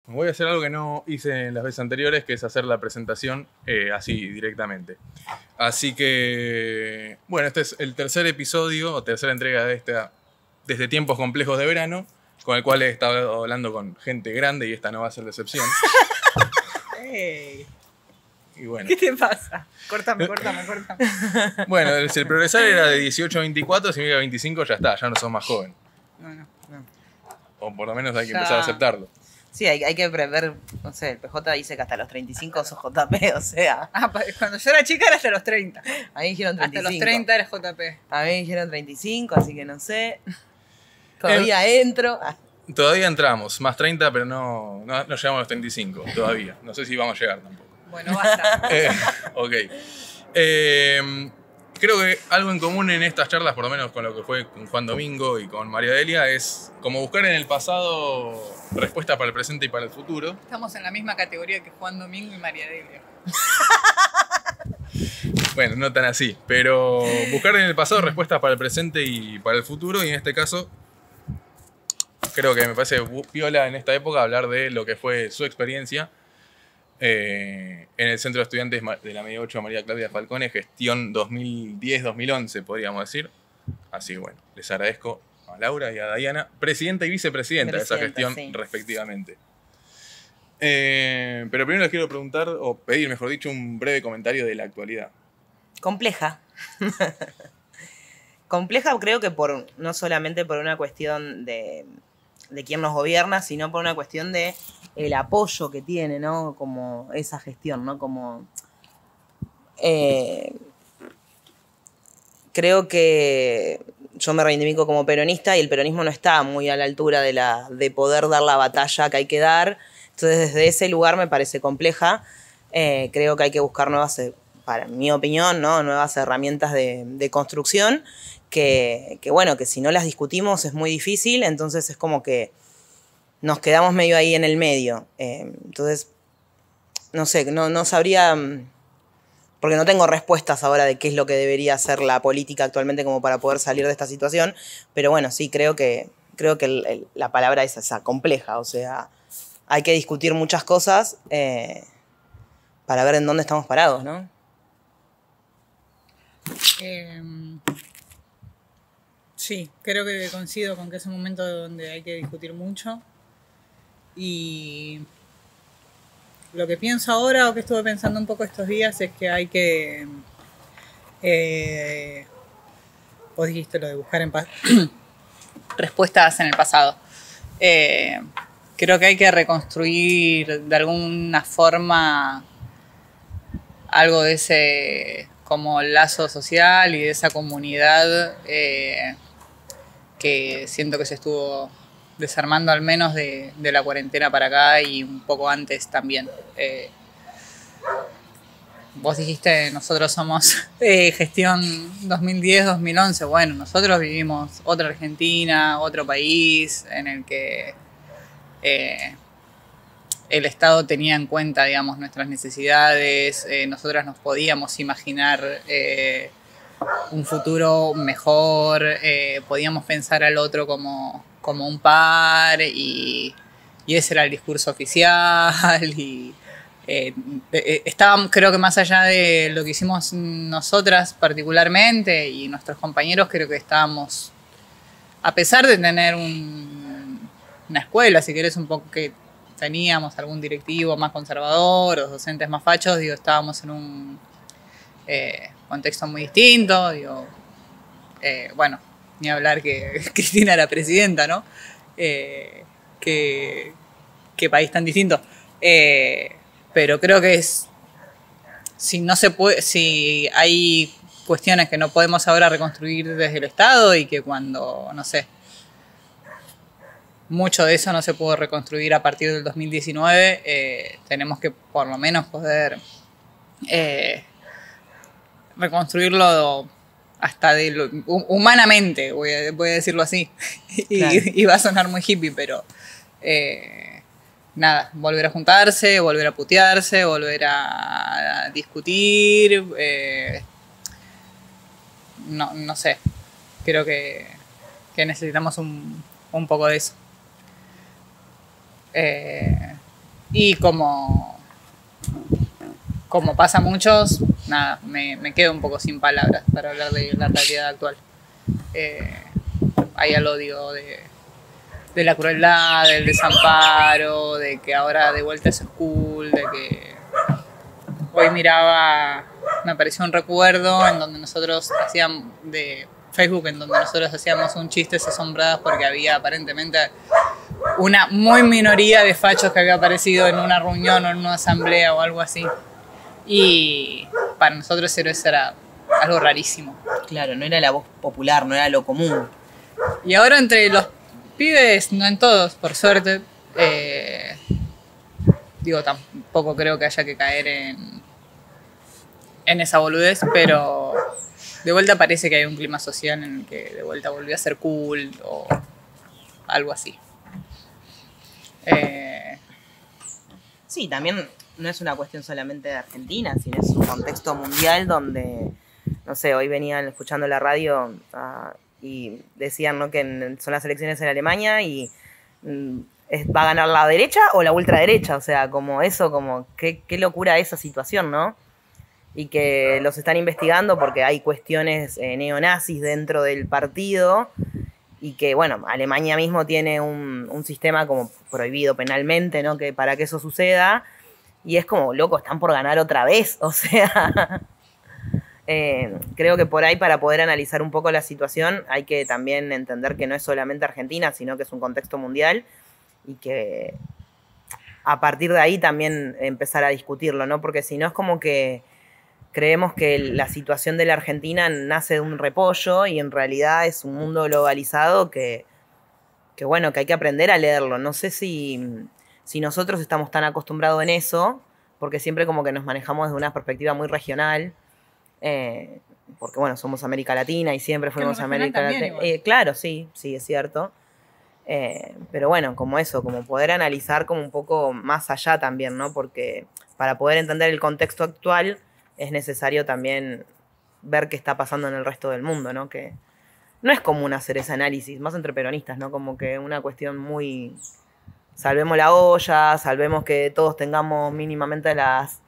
Voy a hacer algo que no hice en las veces anteriores, que es hacer la presentación así directamente. Así que, bueno, este es el tercer episodio o tercera entrega de esta desde tiempos complejos de verano, con el cual he estado hablando con gente grande y esta no va a ser la excepción. Hey. Y bueno. ¿Qué te pasa? Córtame. Bueno, si el progresar era de 18 a 24, si me iba a 25 ya está, ya no sos más joven. No. O por lo menos hay que Ya. empezar a aceptarlo. Sí, hay que ver, no sé, el PJ dice que hasta los 35 sos JP, o sea. Cuando yo era chica era hasta los 30. A mí dijeron 35. Hasta los 30 era JP. A mí dijeron 35, así que no sé. Todavía entro. Todavía entramos, más 30, pero no llegamos a los 35 todavía. No sé si vamos a llegar tampoco. Bueno, basta. Ok. Creo que algo en común en estas charlas, por lo menos con lo que fue con Juan Domingo y con María Delia, es como buscar en el pasado respuestas para el presente y para el futuro. Estamos en la misma categoría que Juan Domingo y María Delia. Bueno, no tan así, pero buscar en el pasado respuestas para el presente y para el futuro, y en este caso creo que me parece piola en esta época hablar de lo que fue su experiencia en el Centro de Estudiantes de la Media 8 María Claudia Falcone, gestión 2010-2011, podríamos decir. Así que bueno, les agradezco a Laura y a Diana, presidenta y vicepresidenta de esa gestión, sí, respectivamente. Pero primero les quiero preguntar, o pedir, mejor dicho, un breve comentario de la actualidad. Compleja. Compleja creo que no solamente por una cuestión de quién nos gobierna, sino por una cuestión de el apoyo que tiene, ¿no? Como esa gestión, ¿no? Como creo que yo me reivindico como peronista y el peronismo no está muy a la altura de poder dar la batalla que hay que dar. Entonces, desde ese lugar me parece compleja. Creo que hay que buscar nuevas, para mi opinión, ¿no? Nuevas herramientas de construcción que bueno, que si no las discutimos es muy difícil, entonces es como que nos quedamos medio ahí en el medio. Entonces, no sé, no sabría, porque no tengo respuestas ahora de qué es lo que debería hacer la política actualmente como para poder salir de esta situación, pero bueno, sí, creo que la palabra es esa, compleja, o sea, hay que discutir muchas cosas para ver en dónde estamos parados, ¿no? Sí, creo que coincido con que es un momento donde hay que discutir mucho. Y lo que pienso ahora, o que estuve pensando un poco estos días, es que hay que... vos dijiste lo de buscar respuestas en el pasado. Creo que hay que reconstruir de alguna forma algo de ese como lazo social y de esa comunidad que siento que se estuvo desarmando al menos de la cuarentena para acá y un poco antes también. Vos dijiste, nosotros somos gestión 2010-2011. Bueno, nosotros vivimos otra Argentina, otro país en el que el Estado tenía en cuenta, digamos, nuestras necesidades. Nosotras nos podíamos imaginar un futuro mejor, podíamos pensar al otro como un par y ese era el discurso oficial y estábamos, creo que más allá de lo que hicimos nosotras particularmente y nuestros compañeros, creo que estábamos, a pesar de tener una escuela, si querés, un poco que teníamos algún directivo más conservador o docentes más fachos, digo, estábamos en un contexto muy distinto, digo, bueno, ni hablar que Cristina era presidenta, ¿no? Qué país tan distinto. Pero creo que si hay cuestiones que no podemos ahora reconstruir desde el Estado y que cuando, no sé, mucho de eso no se pudo reconstruir a partir del 2019, tenemos que por lo menos poder reconstruirlo hasta humanamente, voy a decirlo así. Claro. Y va a sonar muy hippie, pero nada, volver a juntarse, volver a putearse, volver a discutir, no sé, creo que necesitamos un poco de eso. Y como pasa a muchos, nada, me quedo un poco sin palabras para hablar de la realidad actual. Hay al odio de la crueldad, del desamparo, de que ahora de vuelta es cool, de que hoy miraba, me apareció un recuerdo en donde nosotros hacíamos de Facebook, en donde nosotros hacíamos un chistes asombrados porque había aparentemente una muy minoría de fachos que había aparecido en una reunión o en una asamblea o algo así. Y para nosotros eso era algo rarísimo. Claro, no era la voz popular, no era lo común. Y ahora entre los pibes, no en todos, por suerte, digo, tampoco creo que haya que caer en esa boludez, pero de vuelta parece que hay un clima social en el que de vuelta volvió a ser cool o algo así. Sí, también no es una cuestión solamente de Argentina, sino es un contexto mundial donde, no sé, hoy venían escuchando la radio y decían, ¿no?, que son las elecciones en Alemania y va a ganar la derecha o la ultraderecha, o sea, como eso, como qué locura esa situación, ¿no? Y que los están investigando porque hay cuestiones neonazis dentro del partido y que, bueno, Alemania mismo tiene un sistema como prohibido penalmente, ¿no?, que para que eso suceda, y es como, loco, están por ganar otra vez, o sea, creo que por ahí para poder analizar un poco la situación hay que también entender que no es solamente Argentina, sino que es un contexto mundial y que a partir de ahí también empezar a discutirlo, ¿no? Porque si no es como que creemos que la situación de la Argentina nace de un repollo y en realidad es un mundo globalizado que bueno, que hay que aprender a leerlo. No sé si nosotros estamos tan acostumbrados en eso, porque siempre como que nos manejamos desde una perspectiva muy regional, porque bueno, somos América Latina y siempre fuimos América Latina. Claro, sí, es cierto. Pero bueno, como eso, como poder analizar como un poco más allá también, ¿no? Porque para poder entender el contexto actual es necesario también ver qué está pasando en el resto del mundo, ¿no? Que no es común hacer ese análisis, más entre peronistas, ¿no? Como que una cuestión muy... Salvemos la olla, salvemos que todos tengamos mínimamente las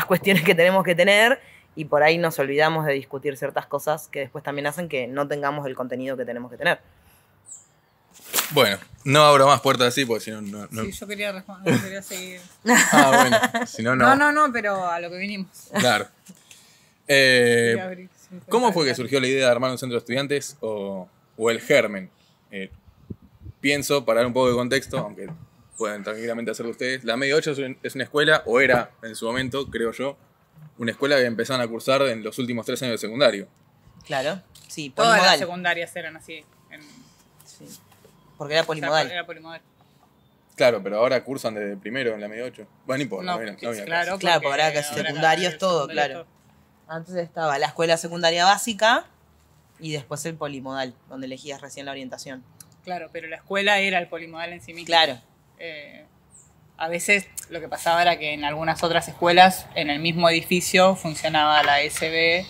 cuestiones que tenemos que tener y por ahí nos olvidamos de discutir ciertas cosas que después también hacen que no tengamos el contenido que tenemos que tener. Bueno, no abro más puertas así porque si no... Sí, yo quería responder, quería seguir. Bueno, si no... No, pero a lo que vinimos. Claro. ¿Cómo fue que surgió la idea de armar un centro de estudiantes o el germen? Pienso, para dar un poco de contexto, aunque pueden tranquilamente hacerlo ustedes, la Media 8 es una escuela, o era en su momento, creo yo, una escuela que empezaron a cursar en los últimos 3 años de secundario. Claro, sí, polimodal. Todas las secundarias eran así. Sí, porque era polimodal. Era polimodal. Claro, pero ahora cursan desde primero en la Media 8. Bueno, no importa. Claro, porque ahora que secundario es todo, claro. Antes estaba la escuela secundaria básica y después el polimodal, donde elegías recién la orientación. Claro, pero la escuela era el polimodal en sí mismo. Claro. A veces lo que pasaba era que en algunas otras escuelas, en el mismo edificio, funcionaba la SB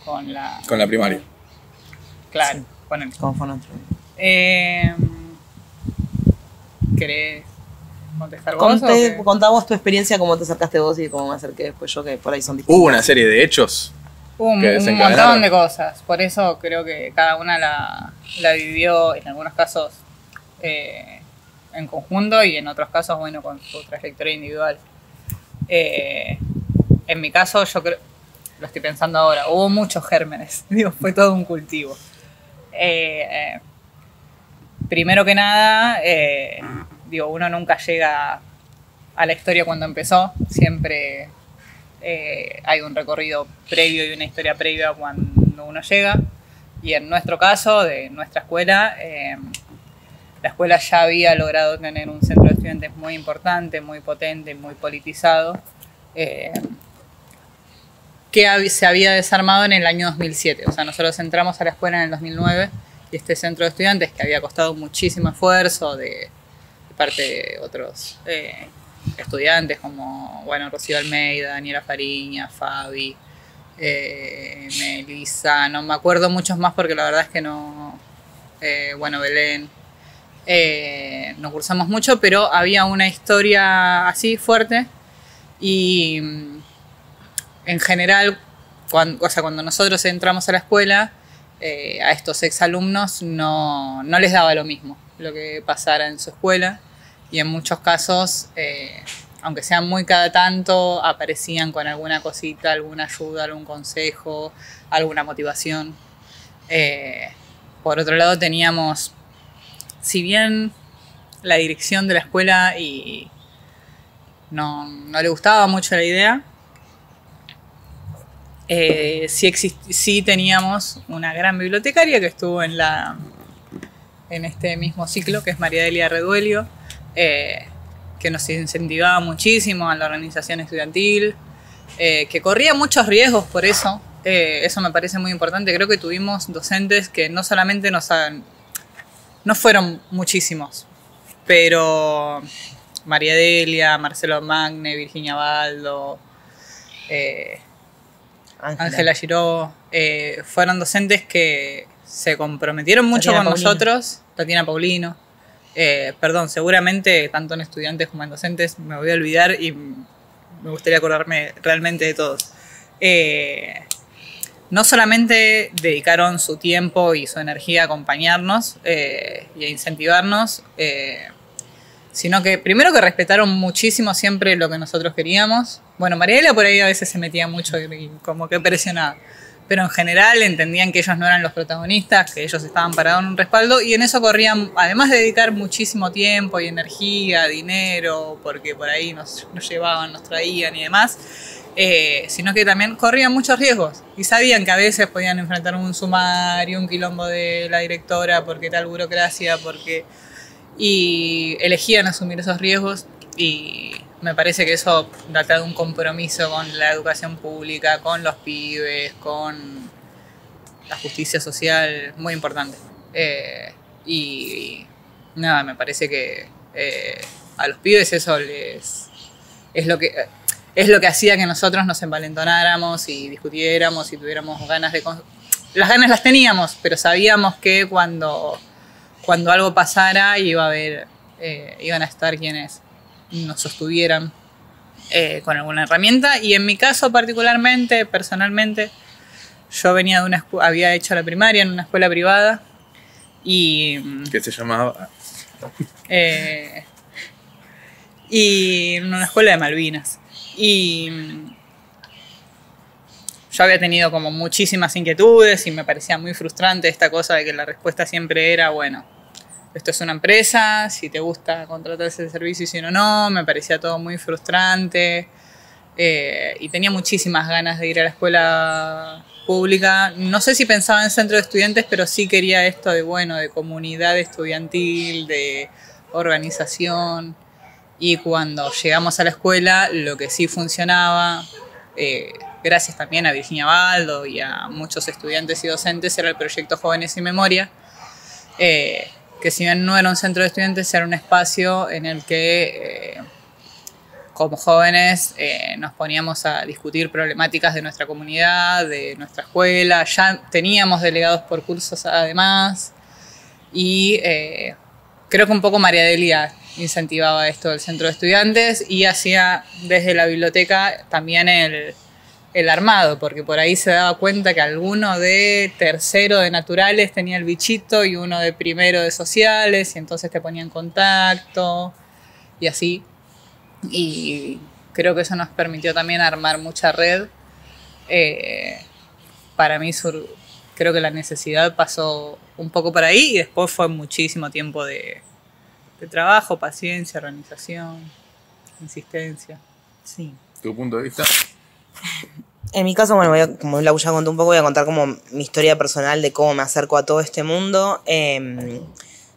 con la primaria. Claro, sí, con el... Con Fonotro. ¿Querés contestar vos? Contá vos tu experiencia, cómo te acercaste vos y cómo me acerqué después yo, que por ahí son distintos. Hubo una serie de hechos. Un montón de cosas. Por eso creo que cada una la vivió, en algunos casos, en conjunto y en otros casos, bueno, con su trayectoria individual. En mi caso, yo creo, lo estoy pensando ahora, hubo muchos gérmenes. Digo, fue todo un cultivo. Primero que nada, digo, uno nunca llega a la historia cuando empezó. Siempre hay un recorrido previo y una historia previa cuando uno llega. Y en nuestro caso, de nuestra escuela, la escuela ya había logrado tener un centro de estudiantes muy importante, muy potente, muy politizado, que se había desarmado en el año 2007. O sea, nosotros entramos a la escuela en el 2009 y este centro de estudiantes, que había costado muchísimo esfuerzo de parte de otros estudiantes como, bueno, Rocío Almeida, Daniela Fariña, Fabi, Melissa, no me acuerdo muchos más porque la verdad es que no, bueno, Belén, no cursamos mucho, pero había una historia así fuerte y en general, cuando nosotros entramos a la escuela, a estos exalumnos no les daba lo mismo lo que pasara en su escuela y en muchos casos, aunque sean muy cada tanto, aparecían con alguna cosita, alguna ayuda, algún consejo, alguna motivación. Por otro lado teníamos, si bien la dirección de la escuela y no le gustaba mucho la idea, sí teníamos una gran bibliotecaria que estuvo en este mismo ciclo, que es María Delia Reduelio, que nos incentivaba muchísimo a la organización estudiantil, que corría muchos riesgos por eso. Eso me parece muy importante. Creo que tuvimos docentes que no solamente no fueron muchísimos, pero María Delia, Marcelo Magne, Virginia Baldo, Ángela Giró, fueron docentes que se comprometieron mucho Tatiana con Paulino. nosotros. Tatiana Paulino. Perdón, seguramente tanto en estudiantes como en docentes me voy a olvidar y me gustaría acordarme realmente de todos. No solamente dedicaron su tiempo y su energía a acompañarnos y a incentivarnos, sino que primero que respetaron muchísimo siempre lo que nosotros queríamos. Bueno, Mariela por ahí a veces se metía mucho y como que presionaba, pero en general entendían que ellos no eran los protagonistas, que ellos estaban parados en un respaldo y en eso corrían, además de dedicar muchísimo tiempo y energía, dinero, porque por ahí nos llevaban, nos traían y demás, sino que también corrían muchos riesgos y sabían que a veces podían enfrentar un sumario, un quilombo de la directora, porque tal burocracia, y elegían asumir esos riesgos y me parece que eso trata de un compromiso con la educación pública, con los pibes, con la justicia social, muy importante. Y nada, me parece que a los pibes eso es lo que hacía que nosotros nos envalentonáramos y discutiéramos y tuviéramos ganas las ganas las teníamos, pero sabíamos que cuando algo pasara iban a estar quienes nos sostuvieran con alguna herramienta. Y en mi caso particularmente, personalmente, yo venía de había hecho la primaria en una escuela privada y Que se llamaba... y en una escuela de Malvinas. Y yo había tenido como muchísimas inquietudes y me parecía muy frustrante esta cosa de que la respuesta siempre era, bueno, esto es una empresa, si te gusta contratar ese servicio y si no, me parecía todo muy frustrante. Y tenía muchísimas ganas de ir a la escuela pública. No sé si pensaba en centro de estudiantes, pero sí quería esto de comunidad estudiantil, de organización. Y cuando llegamos a la escuela, lo que sí funcionaba, gracias también a Virginia Baldo y a muchos estudiantes y docentes, era el proyecto Jóvenes y Memoria, que si bien no era un centro de estudiantes, era un espacio en el que como jóvenes nos poníamos a discutir problemáticas de nuestra comunidad, de nuestra escuela. Ya teníamos delegados por cursos además y creo que un poco María Delia incentivaba esto del centro de estudiantes y hacía desde la biblioteca también el armado, porque por ahí se daba cuenta que alguno de tercero de naturales tenía el bichito y uno de primero de sociales y entonces te ponía en contacto y así. Y creo que eso nos permitió también armar mucha red. Para mí creo que la necesidad pasó un poco por ahí y después fue muchísimo tiempo de trabajo, paciencia, organización, insistencia. Sí. ¿Tu punto de vista? En mi caso, bueno, como Lau ya contó un poco, voy a contar como mi historia personal de cómo me acerco a todo este mundo.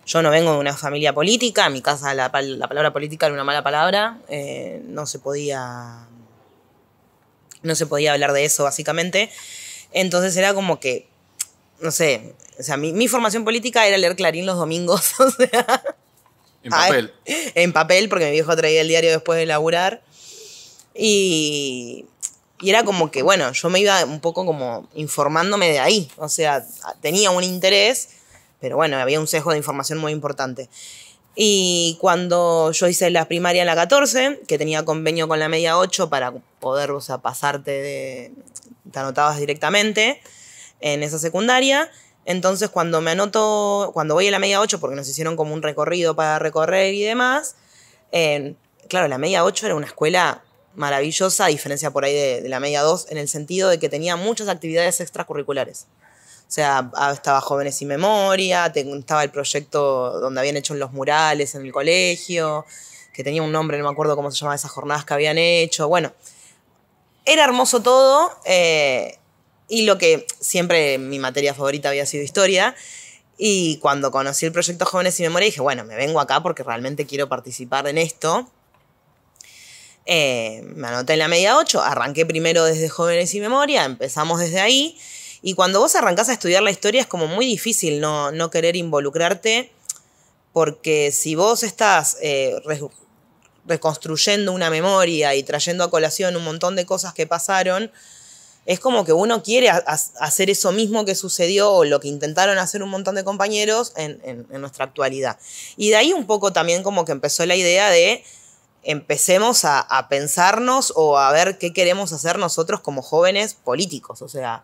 Yo no vengo de una familia política, en mi casa la palabra política era una mala palabra, no se podía hablar de eso básicamente. Entonces era como que, no sé, o sea, mi formación política era leer Clarín los domingos, o sea... En papel. En papel, porque mi viejo traía el diario después de laburar. Y era como que, bueno, yo me iba un poco como informándome de ahí. O sea, tenía un interés, pero bueno, había un sesgo de información muy importante. Y cuando yo hice la primaria en la 14, que tenía convenio con la media 8 para poder, o sea, te anotabas directamente en esa secundaria. Entonces cuando voy a la media 8, porque nos hicieron como un recorrido para recorrer y demás, claro, la media 8 era una escuela maravillosa, a diferencia por ahí de la media 2, en el sentido de que tenía muchas actividades extracurriculares. O sea, estaba Jóvenes y Memoria, estaba el proyecto donde habían hecho los murales en el colegio, que tenía un nombre, no me acuerdo cómo se llamaba esas jornadas que habían hecho. Bueno, era hermoso todo, y lo que siempre mi materia favorita había sido historia. Y cuando conocí el proyecto Jóvenes y Memoria dije, bueno, me vengo acá porque realmente quiero participar en esto. Me anoté en la media 8, arranqué primero desde Jóvenes y Memoria, empezamos desde ahí. Y cuando vos arrancás a estudiar la historia es como muy difícil no querer involucrarte, porque si vos estás reconstruyendo una memoria y trayendo a colación un montón de cosas que pasaron, es como que uno quiere hacer eso mismo que sucedió o lo que intentaron hacer un montón de compañeros en nuestra actualidad. Y de ahí un poco también como que empezó la idea de empecemos a pensarnos o a ver qué queremos hacer nosotros como jóvenes políticos. O sea,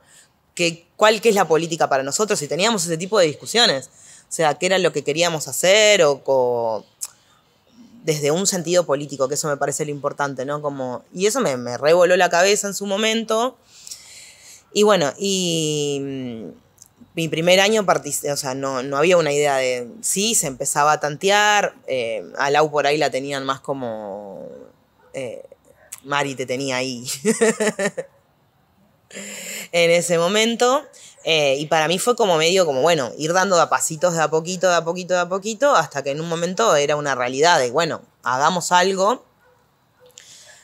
qué es la política para nosotros, si teníamos ese tipo de discusiones. O sea, qué era lo que queríamos hacer o desde un sentido político, que eso me parece lo importante, ¿no? Y eso me revoló la cabeza en su momento. Y bueno, mi primer año o sea, no había una idea de... Sí, se empezaba a tantear, a Lau por ahí la tenían más como... Mari te tenía ahí en ese momento, y para mí fue como medio como, bueno, ir dando a pasitos de a poquito, hasta que en un momento era una realidad de, bueno, hagamos algo,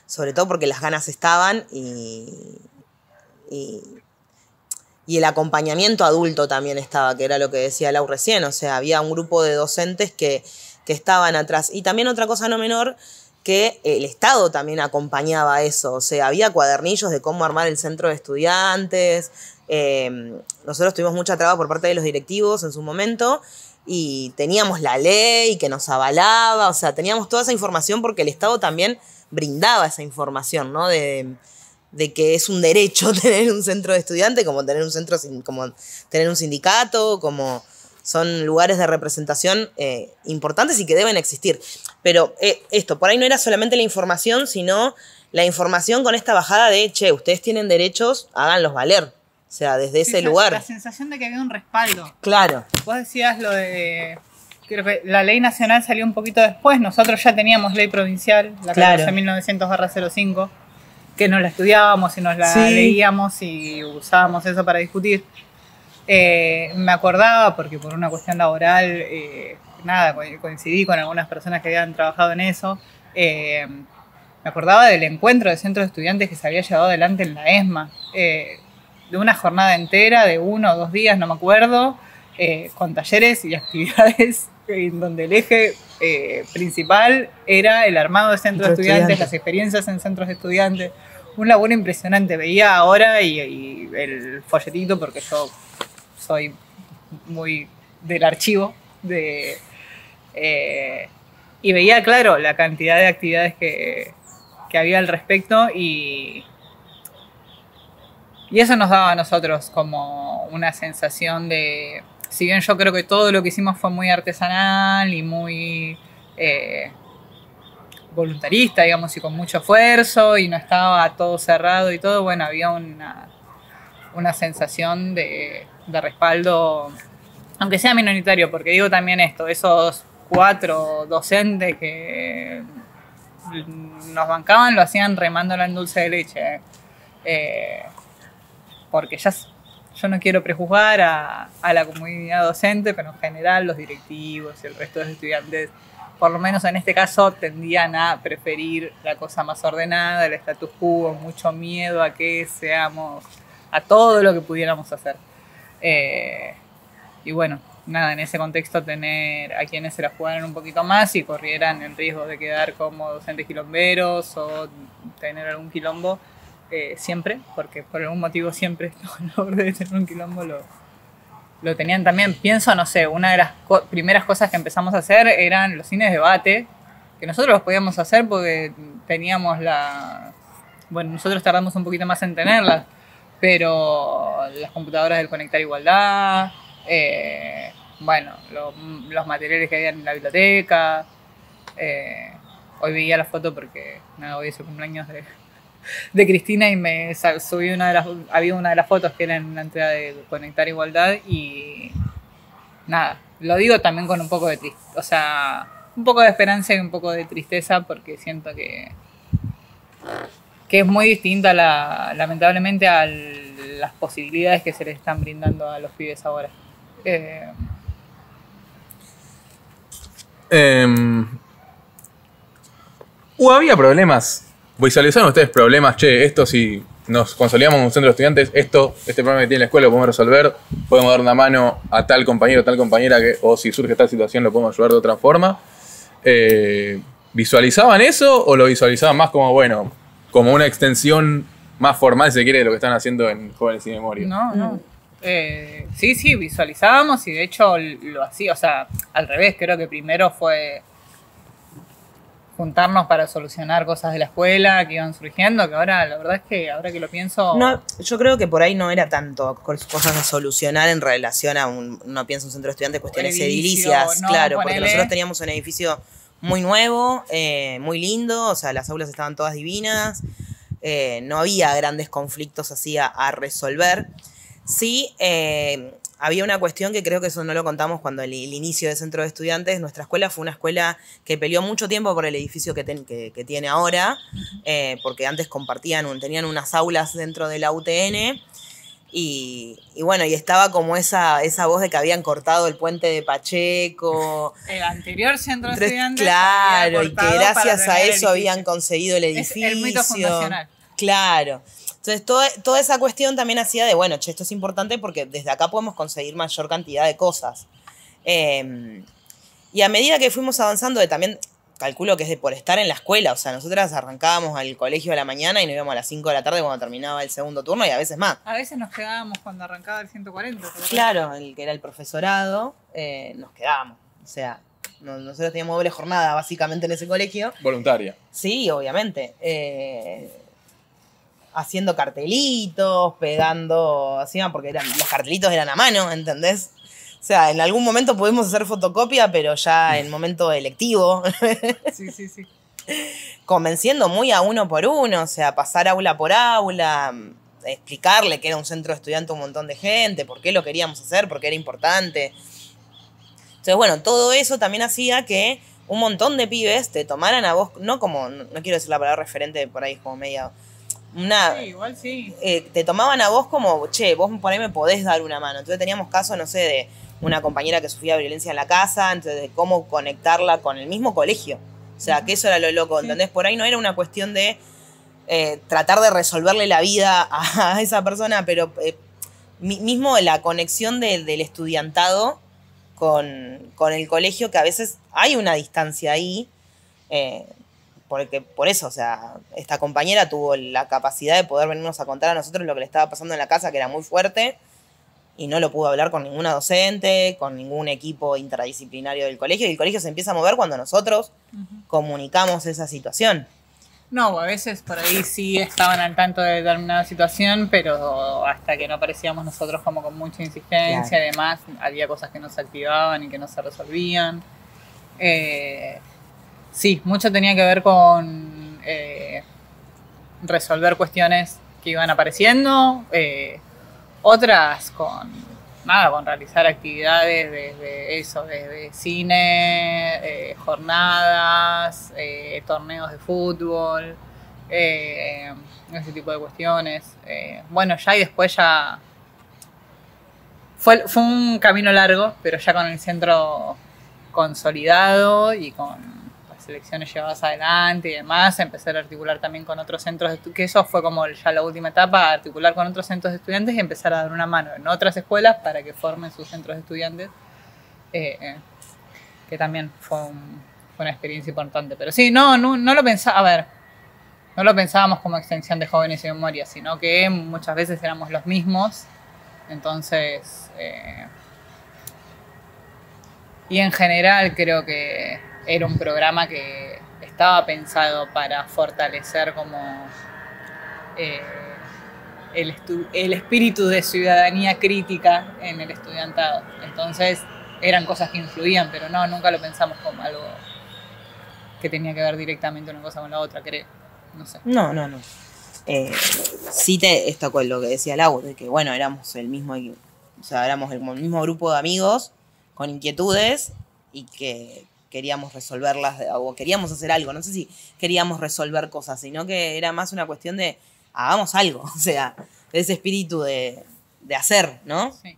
sobre todo porque las ganas estaban y el acompañamiento adulto también estaba, que era lo que decía Lau recién. O sea, había un grupo de docentes que estaban atrás. Y también otra cosa no menor, que el Estado también acompañaba eso. O sea, había cuadernillos de cómo armar el centro de estudiantes. Nosotros tuvimos mucha traba por parte de los directivos en su momento y teníamos la ley que nos avalaba. O sea, teníamos toda esa información porque el Estado también brindaba esa información, ¿no? De que es un derecho tener un centro de estudiantes, como tener un sindicato, como son lugares de representación importantes y que deben existir. Pero esto, por ahí no era solamente la información, sino la información con esta bajada de, che, ustedes tienen derechos, háganlos valer. O sea, desde ese lugar. La sensación de que había un respaldo. Claro. Vos decías lo de... Creo que la ley nacional salió un poquito después, nosotros ya teníamos ley provincial, la 14.900/05, que nos la estudiábamos y nos la leíamos y usábamos eso para discutir. Me acordaba, porque por una cuestión laboral, coincidí con algunas personas que habían trabajado en eso, me acordaba del encuentro de centros de estudiantes que se había llevado adelante en la ESMA, de una jornada entera, de 1 o 2 días, no me acuerdo, con talleres y actividades en donde el eje principal era el armado de centros de estudiantes, las experiencias en centros de estudiantes. Un laburo impresionante. Veía ahora y el folletito, porque yo soy muy del archivo, y veía, claro, la cantidad de actividades que había al respecto y eso nos daba a nosotros como una sensación de... Si bien yo creo que todo lo que hicimos fue muy artesanal y muy voluntarista, digamos, y con mucho esfuerzo, y no estaba todo cerrado y todo, bueno, había una sensación de respaldo, aunque sea minoritario, porque digo también esto, esos 4 docentes que nos bancaban lo hacían remándola en dulce de leche, porque yo no quiero prejuzgar a la comunidad docente, pero en general los directivos y el resto de los estudiantes, por lo menos en este caso, tendían a preferir la cosa más ordenada, el status quo, mucho miedo a que seamos, a todo lo que pudiéramos hacer. Y bueno, nada, en ese contexto tener a quienes se la jugaran un poquito más y corrieran el riesgo de quedar como docentes quilomberos o tener algún quilombo, siempre, porque por algún motivo siempre estuvo en la orden de tener un quilombo, lo tenían también. Pienso, no sé, una de las primeras cosas que empezamos a hacer eran los cines de debate, que nosotros los podíamos hacer porque teníamos bueno, nosotros tardamos un poquito más en tenerlas, pero las computadoras del Conectar Igualdad, bueno, los materiales que había en la biblioteca. Hoy veía la foto porque nada, hoy es el cumpleaños de Cristina y me subí había una de las fotos que era en la entrega de Conectar Igualdad y nada, lo digo también con un poco de o sea, un poco de esperanza y un poco de tristeza porque siento que es muy distinta lamentablemente a las posibilidades que se les están brindando a los pibes ahora. ¿Había problemas? ¿Visualizaron ustedes problemas? Che, esto si nos consolidamos en un centro de estudiantes, este problema que tiene la escuela lo podemos resolver, podemos dar una mano a tal compañero o tal compañera, o si surge tal situación lo podemos ayudar de otra forma. ¿Visualizaban eso o lo visualizaban más como, bueno, como una extensión más formal, si se quiere, de lo que están haciendo en Jóvenes Sin Memoria? No. Sí, visualizábamos y de hecho lo hacía, o sea, al revés, creo que primero fue juntarnos para solucionar cosas de la escuela que iban surgiendo, que ahora, la verdad es que ahora que lo pienso... No, yo creo que por ahí no era tanto cosas a solucionar en relación a no pienso un centro de estudiantes, cuestiones edilicias, no, claro, porque nosotros teníamos un edificio muy nuevo, muy lindo, o sea, las aulas estaban todas divinas, no había grandes conflictos así a resolver. Sí, había una cuestión que creo que eso no lo contamos cuando el inicio del centro de estudiantes. Nuestra escuela fue una escuela que peleó mucho tiempo por el edificio que tiene ahora, porque antes tenían unas aulas dentro de la UTN y bueno, y estaba como esa voz de que habían cortado el puente de Pacheco. El anterior centro de estudiantes. Claro, y que gracias a eso habían conseguido el edificio. Es el mito fundacional. Claro. Entonces, toda esa cuestión también hacía de, bueno, esto es importante porque desde acá podemos conseguir mayor cantidad de cosas. Y a medida que fuimos avanzando, también calculo que es por estar en la escuela, o sea, nosotras arrancábamos al colegio a la mañana y nos íbamos a las 5 de la tarde cuando terminaba el segundo turno y a veces más. A veces nos quedábamos cuando arrancaba el 140. Claro, el que era el profesorado, nos quedábamos. O sea, nosotros teníamos doble jornada básicamente en ese colegio. Voluntaria. Sí, obviamente. Haciendo cartelitos, pegando, así, porque los cartelitos eran a mano, ¿entendés? O sea, en algún momento pudimos hacer fotocopia, pero ya en momento electivo. Sí. Convenciendo muy a uno por uno, o sea, pasar aula por aula, explicarle que era un centro de estudiantes a un montón de gente, por qué lo queríamos hacer, por qué era importante. Entonces, bueno, todo eso también hacía que un montón de pibes te tomaran a vos, no quiero decir la palabra referente, por ahí es como media... Sí, igual sí. Te tomaban a vos como, che, vos por ahí me podés dar una mano. Entonces teníamos caso, no sé, de una compañera que sufría violencia en la casa, entonces de cómo conectarla con el mismo colegio. O sea, que eso era lo loco, ¿entendés? Por ahí no era una cuestión de tratar de resolverle la vida a esa persona, pero mismo la conexión del estudiantado con el colegio, que a veces hay una distancia ahí, porque por eso, o sea, esta compañera tuvo la capacidad de poder venirnos a contar a nosotros lo que le estaba pasando en la casa, que era muy fuerte, y no lo pudo hablar con ninguna docente, con ningún equipo interdisciplinario del colegio, y el colegio se empieza a mover cuando nosotros comunicamos esa situación. No, a veces por ahí sí estaban al tanto de determinada situación, pero hasta que no aparecíamos nosotros como con mucha insistencia, claro. Además había cosas que no se activaban y que no se resolvían. Sí, mucho tenía que ver con resolver cuestiones que iban apareciendo, otras con realizar actividades desde cine, jornadas, torneos de fútbol, ese tipo de cuestiones. Bueno, ya y después ya fue un camino largo, pero ya con el centro consolidado y con elecciones llevadas adelante y demás, empezar a articular también con otros centros, que eso fue como ya la última etapa, articular con otros centros de estudiantes y empezar a dar una mano en otras escuelas para que formen sus centros de estudiantes, que también fue una experiencia importante. Pero sí, no lo pensaba, no lo pensábamos como extensión de Jóvenes Sin Memoria, sino que muchas veces éramos los mismos, entonces Y en general creo que era un programa que estaba pensado para fortalecer como el espíritu de ciudadanía crítica en el estudiantado. Entonces eran cosas que influían, pero no, nunca lo pensamos como algo que tenía que ver directamente una cosa con la otra, creo. No sé. No. Sí esto con lo que decía Lau, de que bueno, éramos el mismo, o sea, éramos el mismo grupo de amigos con inquietudes y que queríamos resolverlas o queríamos hacer algo. No sé si queríamos resolver cosas, sino que era más una cuestión de hagamos algo, o sea, de ese espíritu de hacer, ¿no? Sí.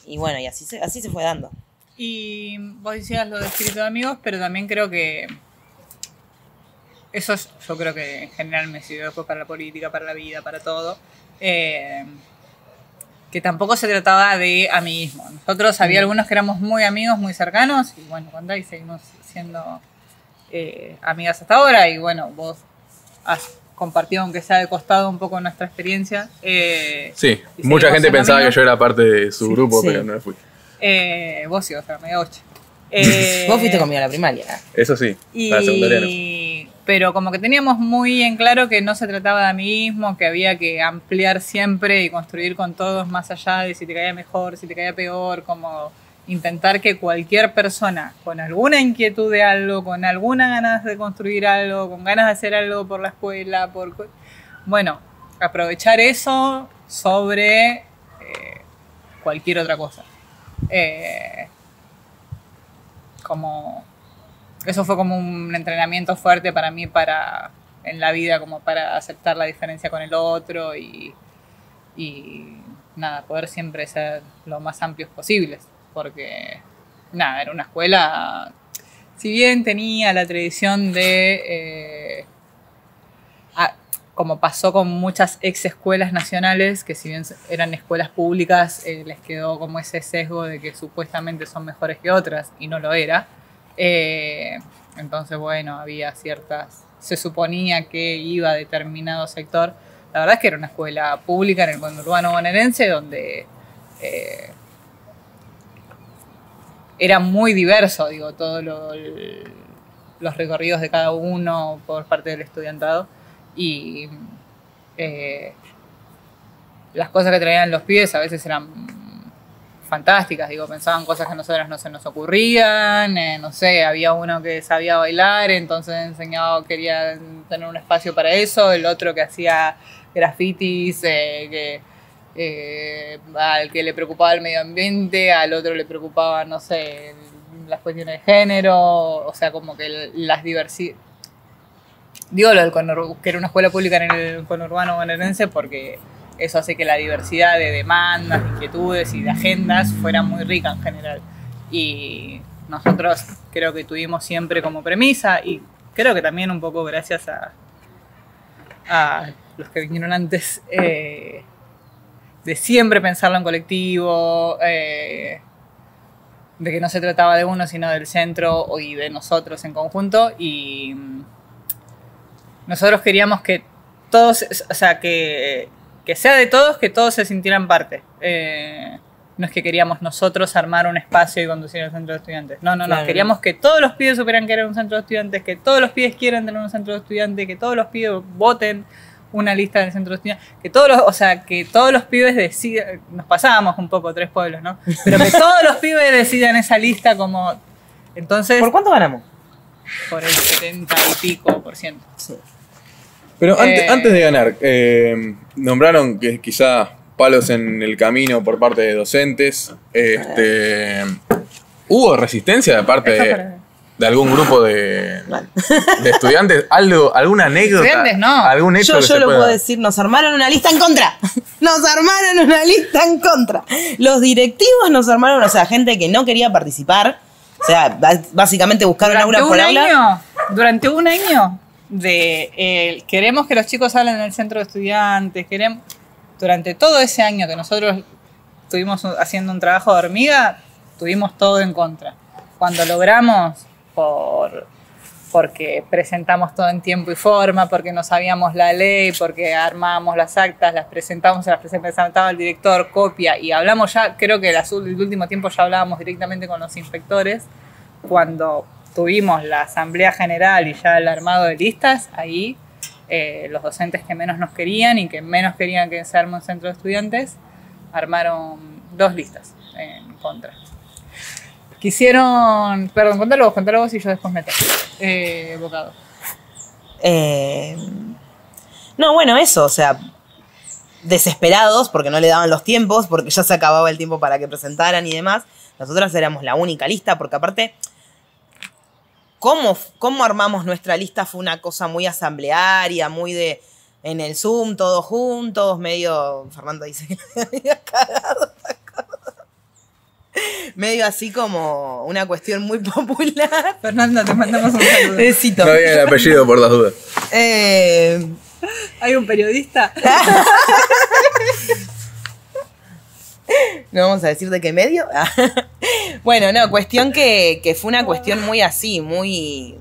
Y bueno, y así se fue dando. Y vos decías lo de espíritu de amigos, pero también creo que eso yo creo que en general me sirvió después para la política, para la vida, para todo. Que tampoco se trataba de amiguismo. Nosotros había algunos que éramos muy amigos, muy cercanos, y bueno, cuando ahí seguimos siendo amigas hasta ahora, y bueno, vos has compartido, aunque sea de costado, un poco nuestra experiencia. Sí, mucha gente pensaba que yo era parte de su grupo, sí. pero no lo fui. Vos ibas a la media 8. Vos fuiste conmigo a la primaria. Eso sí, para secundaria no. Pero como que teníamos muy en claro que no se trataba de amiguismo, que había que ampliar siempre y construir con todos más allá de si te caía mejor, si te caía peor, como intentar que cualquier persona con alguna inquietud de algo, con alguna ganas de construir algo, con ganas de hacer algo por la escuela, bueno, aprovechar eso sobre cualquier otra cosa. Eso fue como un entrenamiento fuerte para mí en la vida, como para aceptar la diferencia con el otro y nada, poder siempre ser lo más amplios posibles, porque nada, era una escuela, si bien tenía la tradición de como pasó con muchas ex escuelas nacionales, que si bien eran escuelas públicas, les quedó como ese sesgo de que supuestamente son mejores que otras, y no lo era. Entonces, bueno, había se suponía que iba a determinado sector. La verdad es que era una escuela pública en el conurbano bonaerense, donde era muy diverso, digo, todos los recorridos de cada uno por parte del estudiantado. Y las cosas que traían los pibes a veces eran fantásticas, digo, pensaban cosas que a nosotras no se nos ocurrían, no sé, había uno que sabía bailar, entonces enseñaba, quería tener un espacio para eso, el otro que hacía grafitis, al que le preocupaba el medio ambiente, al otro le preocupaba, no sé, las cuestiones de género, o sea, como que las diversidades. Digo que era una escuela pública en el conurbano bonaerense porque eso hace que la diversidad de demandas, de inquietudes y de agendas fuera muy rica en general. Y nosotros creo que tuvimos siempre como premisa, y creo que también un poco gracias a los que vinieron antes, de siempre pensarlo en colectivo, de que no se trataba de uno sino del centro y de nosotros en conjunto, y nosotros queríamos que todos, o sea, que sea de todos, que todos se sintieran parte. No es que queríamos nosotros armar un espacio y conducir al centro de estudiantes. No. Claro. Queríamos que todos los pibes supieran que era un centro de estudiantes, que todos los pibes quieran tener un centro de estudiantes, que todos los pibes voten una lista del centro de estudiantes, que todos los pibes decidan. Nos pasábamos un poco 3 pueblos, ¿no? Pero que todos los pibes decidan esa lista como. Entonces. ¿Por cuánto ganamos? Por el 70 y pico %. Sí. Pero antes de ganar, nombraron que quizá palos en el camino por parte de docentes. ¿Hubo resistencia de parte de algún grupo de estudiantes? ¿Alguna anécdota? Estudiantes no. ¿Algún hecho yo lo puedo decir, nos armaron una lista en contra. Los directivos nos armaron, o sea, gente que no quería participar. O sea, básicamente buscaron aula por aula. Durante un año queremos que los chicos hablen en el centro de estudiantes, durante todo ese año que nosotros estuvimos haciendo un trabajo de hormiga, tuvimos todo en contra. Cuando logramos, por porque presentamos todo en tiempo y forma, porque no sabíamos la ley, porque armábamos las actas, las presentamos, se las presentaba el director, copia, y hablamos ya, creo que el último tiempo ya hablábamos directamente con los inspectores. Cuando tuvimos la asamblea general y ya el armado de listas, ahí los docentes que menos nos querían y que menos querían que se arme un centro de estudiantes, armaron 2 listas en contra. Quisieron... Perdón, contalo vos y yo después meto. Bocado. No, bueno, eso, o sea, desesperados porque no le daban los tiempos, porque ya se acababa el tiempo para que presentaran y demás. Nosotras éramos la única lista, porque aparte, ¿cómo armamos nuestra lista? Fue una cosa muy asamblearia, muy de... En el Zoom, todos juntos, medio... Fernando dice que me había cagado. Medio así como una cuestión muy popular. Fernanda, te mandamos un saludo. Besito. No había el apellido por las dudas. ¿Hay un periodista? ¿No vamos a decir de qué medio? Bueno, no, cuestión que fue una cuestión muy así, muy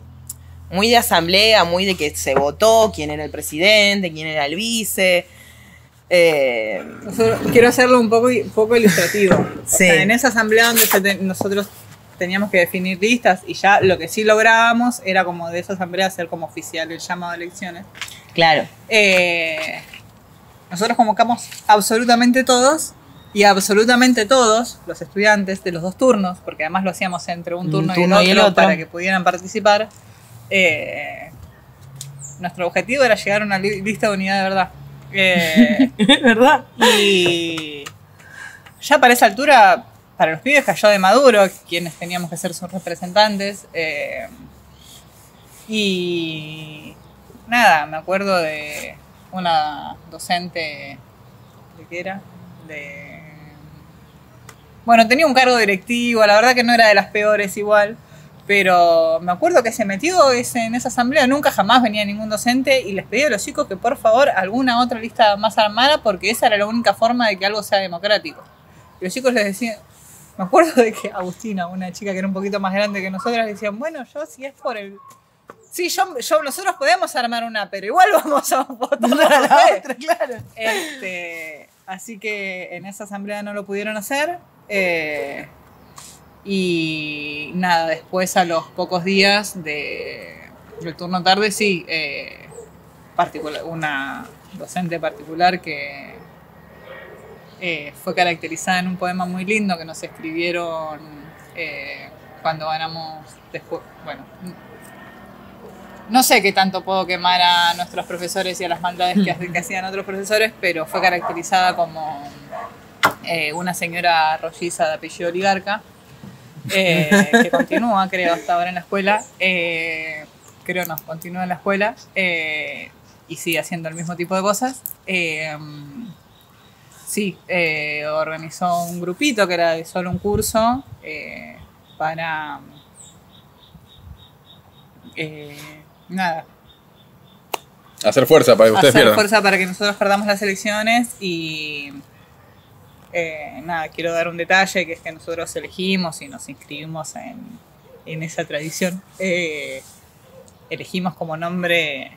de asamblea, muy de que se votó quién era el presidente, quién era el vice. Quiero hacerlo un poco ilustrativo. Sí. O sea, en esa asamblea donde nosotros teníamos que definir listas y ya lo que sí lográbamos era como de esa asamblea hacer como oficial el llamado a elecciones. Claro. Nosotros convocamos absolutamente todos y absolutamente todos los estudiantes de los 2 turnos, porque además lo hacíamos entre un turno y el otro para que pudieran participar. Nuestro objetivo era llegar a una lista de unidad de verdad. ¿Verdad? Y ya para esa altura, para los pibes cayó de maduro, quienes teníamos que ser sus representantes. Y nada, me acuerdo de una docente, ¿de qué era? Bueno, tenía un cargo directivo, la verdad que no era de las peores igual. Pero me acuerdo que se metió en esa asamblea, nunca jamás venía ningún docente y les pedía a los chicos que por favor alguna otra lista más armara porque esa era la única forma de que algo sea democrático. Y los chicos les decían, me acuerdo de que Agustina, una chica que era un poquito más grande que nosotras, decían, bueno, yo si es por el... Sí, nosotros podemos armar una, pero igual vamos a votar a la otra, claro. Así que en esa asamblea no lo pudieron hacer. Y nada, después a los pocos días del turno tarde, sí, una docente particular que fue caracterizada en un poema muy lindo que nos escribieron cuando ganamos después. Bueno, no sé qué tanto puedo quemar a nuestros profesores y a las maldades que hacían otros profesores, pero fue caracterizada como una señora rolliza de apellido Oligarca. Que continúa, creo, hasta ahora en la escuela. Continúa en la escuela y sigue haciendo el mismo tipo de cosas. Sí, organizó un grupito que era de solo un curso para nada. Hacer fuerza para que ustedes pierdan. Hacer fuerza para que nosotros perdamos las elecciones y... nada, quiero dar un detalle, que es que nosotros elegimos y nos inscribimos en esa tradición. Elegimos como nombre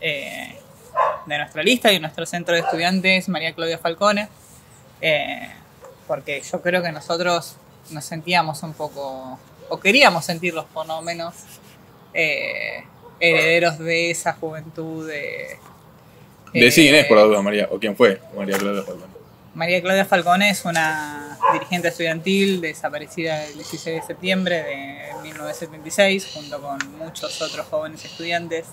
de nuestra lista y de nuestro centro de estudiantes María Claudia Falcone, porque yo creo que nosotros nos sentíamos un poco, o queríamos sentirlos por lo menos, herederos de esa juventud. Decí quién es por la duda, María, o quién fue María Claudia Falcone. María Claudia Falcone es una dirigente estudiantil desaparecida el 16 de septiembre de 1976, junto con muchos otros jóvenes estudiantes.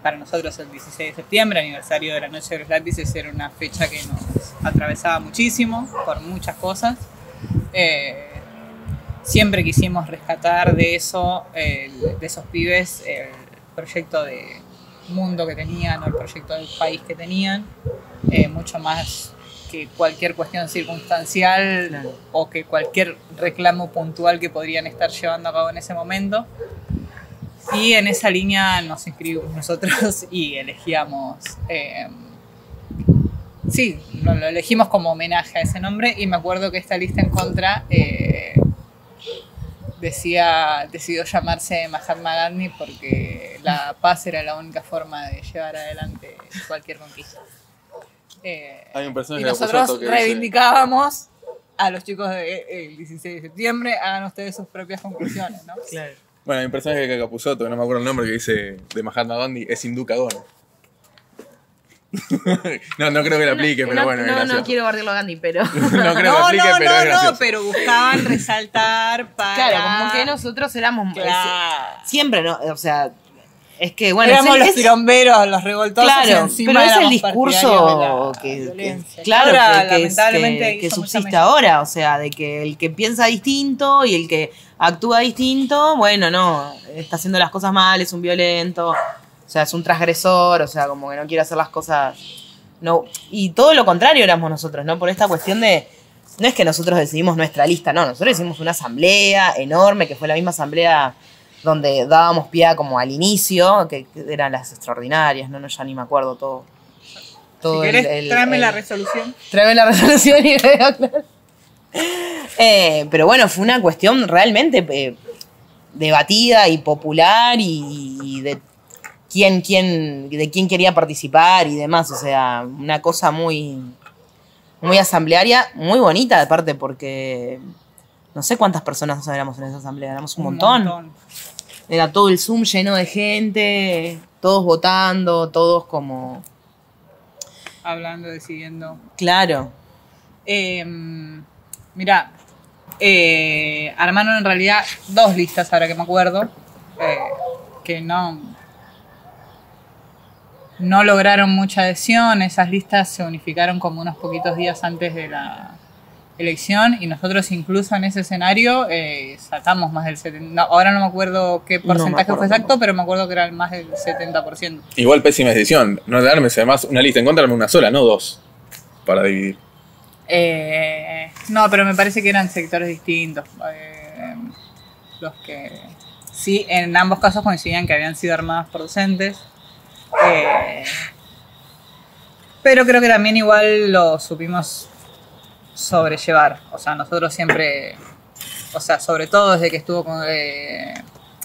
Para nosotros el 16 de septiembre, aniversario de la Noche de los Lápices, era una fecha que nos atravesaba muchísimo por muchas cosas. Siempre quisimos rescatar de eso, de esos pibes, el proyecto de mundo que tenían o el proyecto del país que tenían, mucho más que cualquier cuestión circunstancial, claro, o que cualquier reclamo puntual que podrían estar llevando a cabo en ese momento. Y en esa línea nos inscribimos nosotros y elegíamos, sí, lo elegimos como homenaje a ese nombre. Y me acuerdo que esta lista en contra decidió llamarse Mahatma Gandhi porque la paz era la única forma de llevar adelante cualquier conquista. Hay un personaje Y de nosotros Capusotto que reivindicábamos a los chicos del 16 de septiembre, hagan ustedes sus propias conclusiones, ¿no? Claro. Bueno, hay un personaje de Capusotto, que no me acuerdo el nombre, que dice de Mahatma Gandhi, es Hindu Kagón. no creo que lo aplique, pero bueno, es gracioso. No quiero bardearlo a Gandhi, pero... No creo que lo aplique, pero es gracioso. pero buscaban resaltar para... Claro, como que nosotros éramos... Siempre, ¿no? O sea, es que, bueno... Éramos los tiromberos, los revoltosos, claro, encima pero es el éramos discurso partidarios de la violencia. claro, Ahora, que lamentablemente, que hizo mucha subsiste mella. ahora, o sea, de que el que piensa distinto y el que actúa distinto, bueno, no, está haciendo las cosas mal, es un violento, o sea, es un transgresor, o sea, como que no quiere hacer las cosas... No, y todo lo contrario éramos nosotros, ¿no? Por esta cuestión de... No es que nosotros decidimos nuestra lista, no, nosotros hicimos una asamblea enorme, que fue la misma asamblea donde dábamos pie como al inicio, que eran las extraordinarias, no, ya ni me acuerdo todo. Si querés, tráeme la resolución. Tráeme la resolución y veo, claro. Pero bueno, fue una cuestión realmente debatida y popular y de quién quería participar y demás, o sea, una cosa muy, muy asamblearia, muy bonita aparte porque no sé cuántas personas éramos en esa asamblea, éramos un montón. Era todo el Zoom lleno de gente, todos votando, todos como... Hablando, decidiendo. Claro. Mirá, armaron en realidad 2 listas, ahora que me acuerdo, que no lograron mucha adhesión. Esas listas se unificaron como unos poquitos días antes de la elección y nosotros incluso en ese escenario sacamos más del 70%. No, ahora no me acuerdo qué porcentaje fue exacto, pero me acuerdo que era más del 70%. Igual pésima decisión, no darme además una lista en contra, darme una sola, no 2, para dividir. No, pero me parece que eran sectores distintos. Los que sí, en ambos casos coincidían que habían sido armadas por docentes. Pero creo que también igual lo supimos sobrellevar. O sea, nosotros siempre, o sea, sobre todo desde que estuvo con,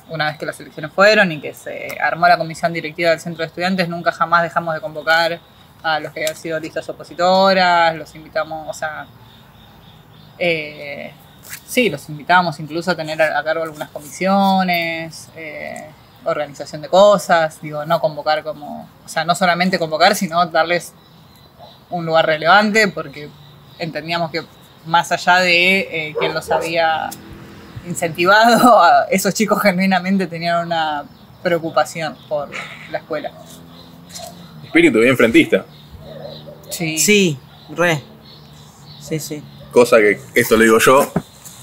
una vez que las elecciones fueron y que se armó la comisión directiva del centro de estudiantes, nunca jamás dejamos de convocar a los que habían sido listas opositoras, los invitamos, o sea, sí, los invitamos incluso a tener a cargo algunas comisiones, organización de cosas, digo, no convocar como, o sea, no solamente convocar, sino darles un lugar relevante, porque entendíamos que más allá de quien los había incentivado, a esos chicos genuinamente tenían una preocupación por la escuela. Espíritu bien frentista. Sí. Sí, re. Sí, sí. Cosa que, esto lo digo yo,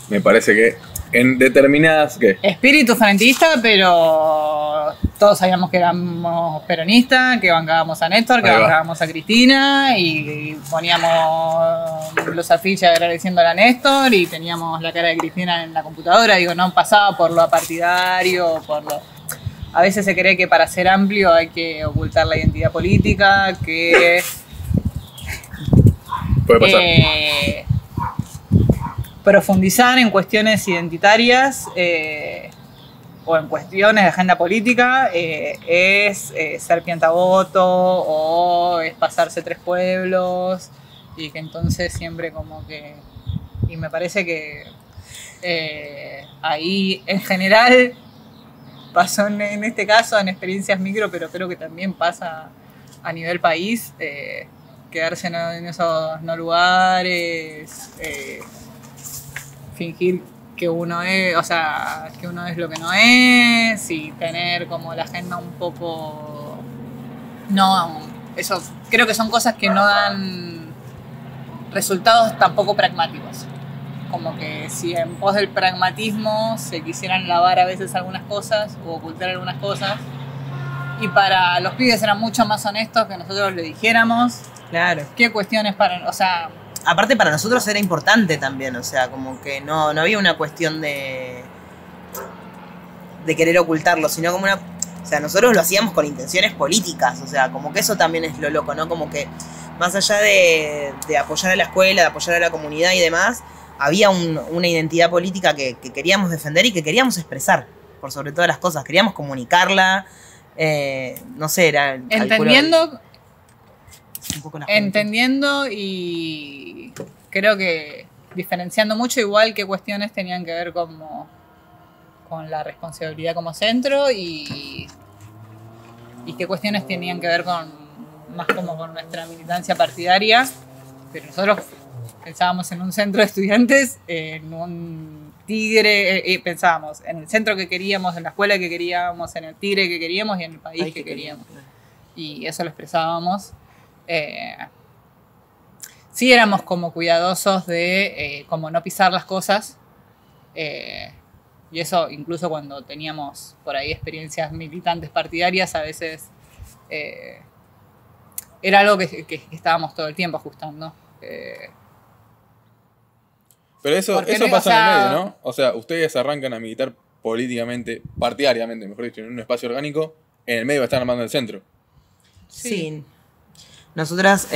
me parece que en determinadas... ¿qué? Espíritu frentista, pero todos sabíamos que éramos peronistas, que bancábamos a Néstor, que bancábamos a Cristina y poníamos los afiches agradeciéndole a Néstor y teníamos la cara de Cristina en la computadora. Digo, no pasaba por lo apartidario, por lo... A veces se cree que para ser amplio hay que ocultar la identidad política, que... Puede pasar. Profundizar en cuestiones identitarias o en cuestiones de agenda política es ser piantavoto o es pasarse 3 pueblos y que entonces siempre como que... Y me parece que ahí en general pasó en este caso en experiencias micro, pero creo que también pasa a nivel país, quedarse en esos no lugares, fingir que uno es, o sea, que uno es lo que no es y tener como la agenda un poco... No, eso creo que son cosas que no dan resultados tampoco pragmáticos. Como que si en pos del pragmatismo se quisieran lavar a veces algunas cosas o ocultar algunas cosas y para los pibes eran mucho más honestos que nosotros le dijéramos. Claro. ¿Qué cuestiones para...? O sea... Aparte para nosotros era importante también, o sea, como que no había una cuestión de querer ocultarlo, sino como una... O sea, nosotros lo hacíamos con intenciones políticas, o sea, como que eso también es lo loco, ¿no? Como que más allá de apoyar a la escuela, de apoyar a la comunidad y demás, había una identidad política que queríamos defender y que queríamos expresar, por sobre todas las cosas. Queríamos comunicarla, no sé, era... Entendiendo y creo que diferenciando mucho igual qué cuestiones tenían que ver como con la responsabilidad como centro y qué cuestiones tenían que ver con más como con nuestra militancia partidaria, pero nosotros pensábamos en un centro de estudiantes, en un tigre, pensábamos en el centro que queríamos, en la escuela que queríamos, en el tigre que queríamos y en el país que queríamos. Y eso lo expresábamos. Sí éramos como cuidadosos de como no pisar las cosas. Y eso incluso cuando teníamos por ahí experiencias militantes partidarias, a veces era algo que estábamos todo el tiempo ajustando. Pero eso pasa en el medio, ¿no? O sea, ustedes arrancan a militar políticamente, partidariamente, mejor dicho, en un espacio orgánico, en el medio están armando el centro. Sí. Nosotras,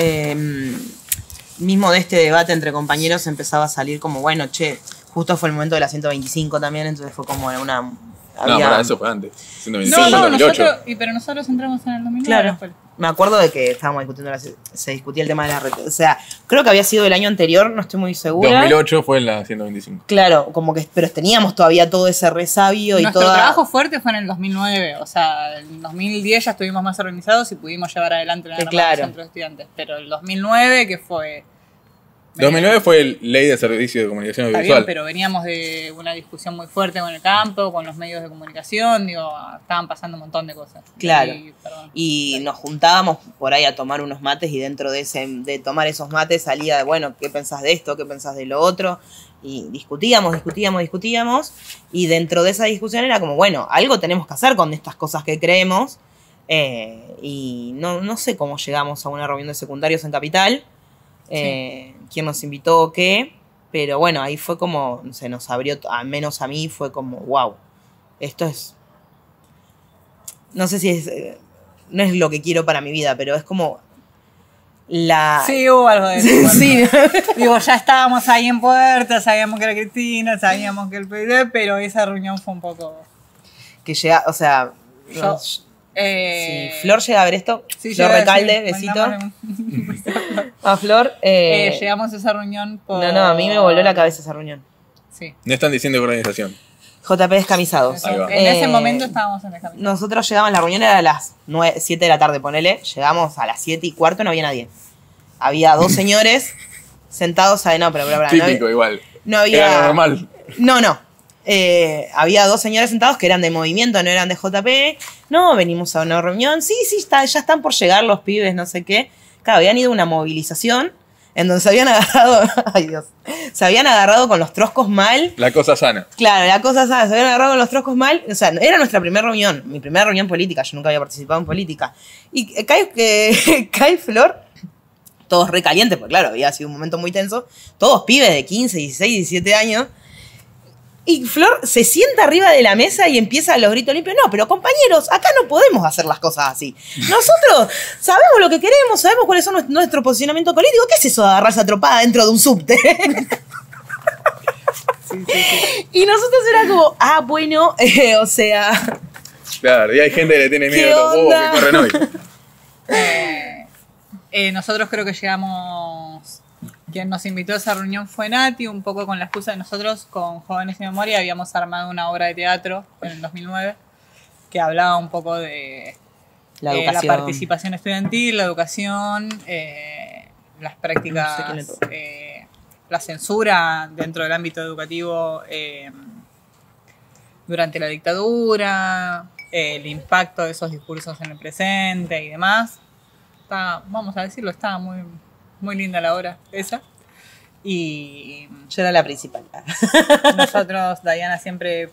mismo de este debate entre compañeros, empezaba a salir como, bueno, che, justo fue el momento de la 125 también, entonces fue como una... No, para eso fue antes. 125, no, 2008. pero nosotros entramos en el 2009. Claro. Después. Me acuerdo de que estábamos discutiendo, se discutía el tema de la red. O sea, creo que había sido el año anterior, no estoy muy segura. 2008 fue en la 125. Claro, como que, pero teníamos todavía todo ese resabio y todo. Nuestro trabajo fuerte fue en el 2009, o sea, en 2010 ya estuvimos más organizados y pudimos llevar adelante la claro. Centro de Estudiantes. Pero el 2009, que fue... 2009 fue el Ley de Servicio de Comunicación Está Audiovisual. bien, pero veníamos de una discusión muy fuerte con el campo, con los medios de comunicación, digo, estaban pasando un montón de cosas. Claro. Y nos juntábamos por ahí a tomar unos mates y dentro de tomar esos mates salía de, bueno, ¿qué pensás de esto? ¿Qué pensás de lo otro? Y discutíamos. Y dentro de esa discusión era como, bueno, algo tenemos que hacer con estas cosas que creemos. Y no sé cómo llegamos a una reunión de secundarios en Capital. Quién nos invitó o qué, pero bueno, ahí fue como, se nos abrió, al menos a mí fue como, wow, esto es, no sé si es, no es lo que quiero para mi vida, pero es como la... Sí, hubo algo de eso. Sí. Digo, ya estábamos ahí en puerta, sabíamos que era Cristina, sabíamos que el PD, pero esa reunión fue un poco... Que llega, o sea... Si Flor llega a ver esto, sí, Flor Recalde, besito. A Flor. Llegamos a esa reunión por... No, a mí me voló la cabeza esa reunión. Sí. No están diciendo organización. JP Descamisados. En ese momento estábamos en Descamisados. Nosotros llegamos, la reunión era a las 7 de la tarde, ponele. Llegamos a las 7:15, no había nadie. Había dos señores sentados ahí. No, pero típico, igual. No había... Era normal. No. Había dos señores sentados que eran de movimiento, no eran de JP. No, venimos a una reunión. Sí, ya están por llegar los pibes, no sé qué. Claro, habían ido a una movilización en donde se habían agarrado. Ay, Dios. Se habían agarrado con los troscos mal. La cosa sana. Claro, la cosa sana. Se habían agarrado con los troscos mal. O sea, era nuestra primera reunión. Mi primera reunión política. Yo nunca había participado en política. Y cae Flor. Todos recalientes, porque claro, había sido un momento muy tenso. Todos pibes de 15, 16, 17 años. Y Flor se sienta arriba de la mesa y empieza a los gritos limpios. No, pero compañeros, acá no podemos hacer las cosas así. Nosotros sabemos lo que queremos, sabemos cuáles son nuestro posicionamiento político. ¿Qué es eso de agarrarse atropada dentro de un subte? Sí. Y nosotros era como, bueno, o sea... Claro, y hay gente que le tiene miedo a los huevos que corren hoy. Nosotros creo que llegamos... Quien nos invitó a esa reunión fue Nati, un poco con la excusa de nosotros, con Jóvenes de Memoria, habíamos armado una obra de teatro en el 2009 que hablaba un poco de la participación estudiantil, la educación, las prácticas, la censura dentro del ámbito educativo durante la dictadura, el impacto de esos discursos en el presente y demás. Vamos a decirlo, estaba muy linda la obra esa. Y yo era la principal. Nosotros, Diana, siempre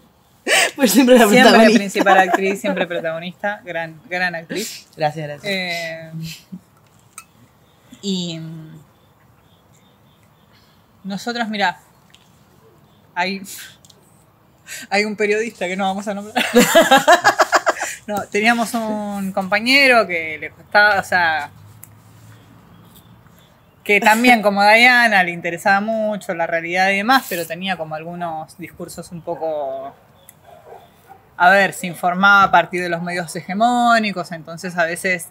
siempre la principal actriz, siempre protagonista, gran actriz. Gracias. Y nosotros, mira, hay un periodista que no vamos a nombrar. No, teníamos un compañero que le costaba, o sea, que también como Diana le interesaba mucho la realidad y demás, pero tenía como algunos discursos un poco... A ver, se informaba a partir de los medios hegemónicos, entonces a veces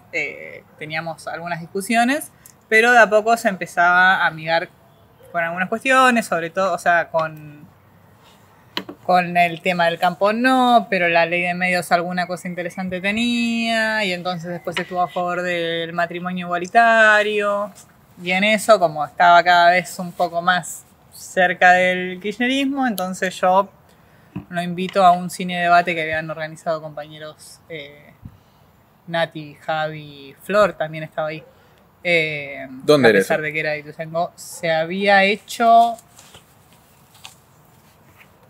teníamos algunas discusiones, pero de a poco se empezaba a amigar con algunas cuestiones, sobre todo, o sea, con el tema del campo no, pero la ley de medios alguna cosa interesante tenía, y entonces después estuvo a favor del matrimonio igualitario, y en eso, como estaba cada vez un poco más cerca del kirchnerismo, entonces yo lo invito a un cine debate que habían organizado compañeros Nati, Javi, Flor también estaba ahí. ¿Dónde a era pesar eso? de que era de Ituzaingó, se había hecho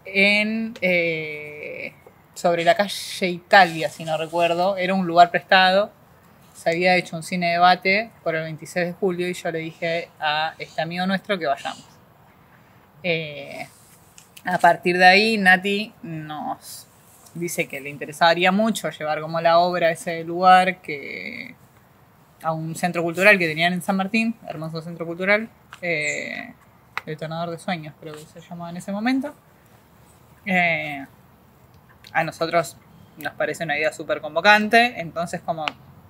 en sobre la calle Italia, si no recuerdo, era un lugar prestado. Se había hecho un cine debate por el 26 de julio y yo le dije a este amigo nuestro que vayamos. A partir de ahí, Nati nos dice que le interesaría mucho llevar como la obra a ese lugar, a un centro cultural que tenían en San Martín, hermoso centro cultural, el Detonador de Sueños creo que se llamaba en ese momento. A nosotros nos parece una idea súper convocante, entonces como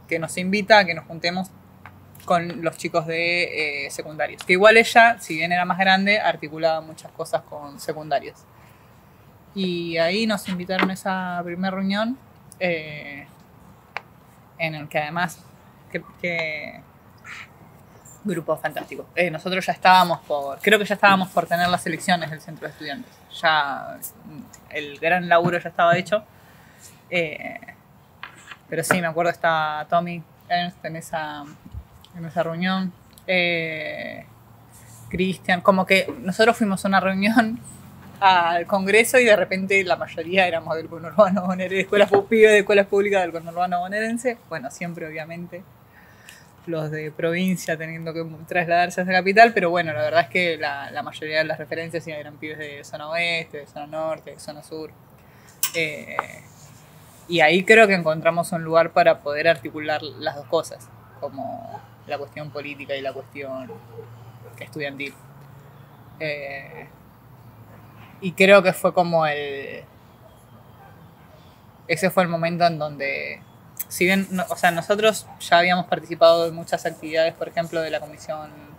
que nos invita a que nos juntemos con los chicos de secundarios. Que igual ella, si bien era más grande, articulaba muchas cosas con secundarios. Y ahí nos invitaron a esa primera reunión, en el que además, grupo fantástico. Nosotros ya creo que ya estábamos por tener las elecciones del centro de estudiantes. Ya el gran laburo ya estaba hecho. Pero sí, me acuerdo, estaba Tommy Ernst en esa reunión, Cristian, como que nosotros fuimos a una reunión al congreso y de repente la mayoría éramos del conurbano bonaerense, de escuelas públicas del conurbano bonaerense, bueno, siempre obviamente los de provincia teniendo que trasladarse a esa capital, pero bueno, la verdad es que la mayoría de las referencias eran pibes de zona oeste, de zona norte, de zona sur. Y ahí creo que encontramos un lugar para poder articular las dos cosas, como la cuestión política y la cuestión estudiantil. Y creo que fue como ese fue el momento en donde, si bien, o sea, nosotros ya habíamos participado en muchas actividades, por ejemplo, de la Comisión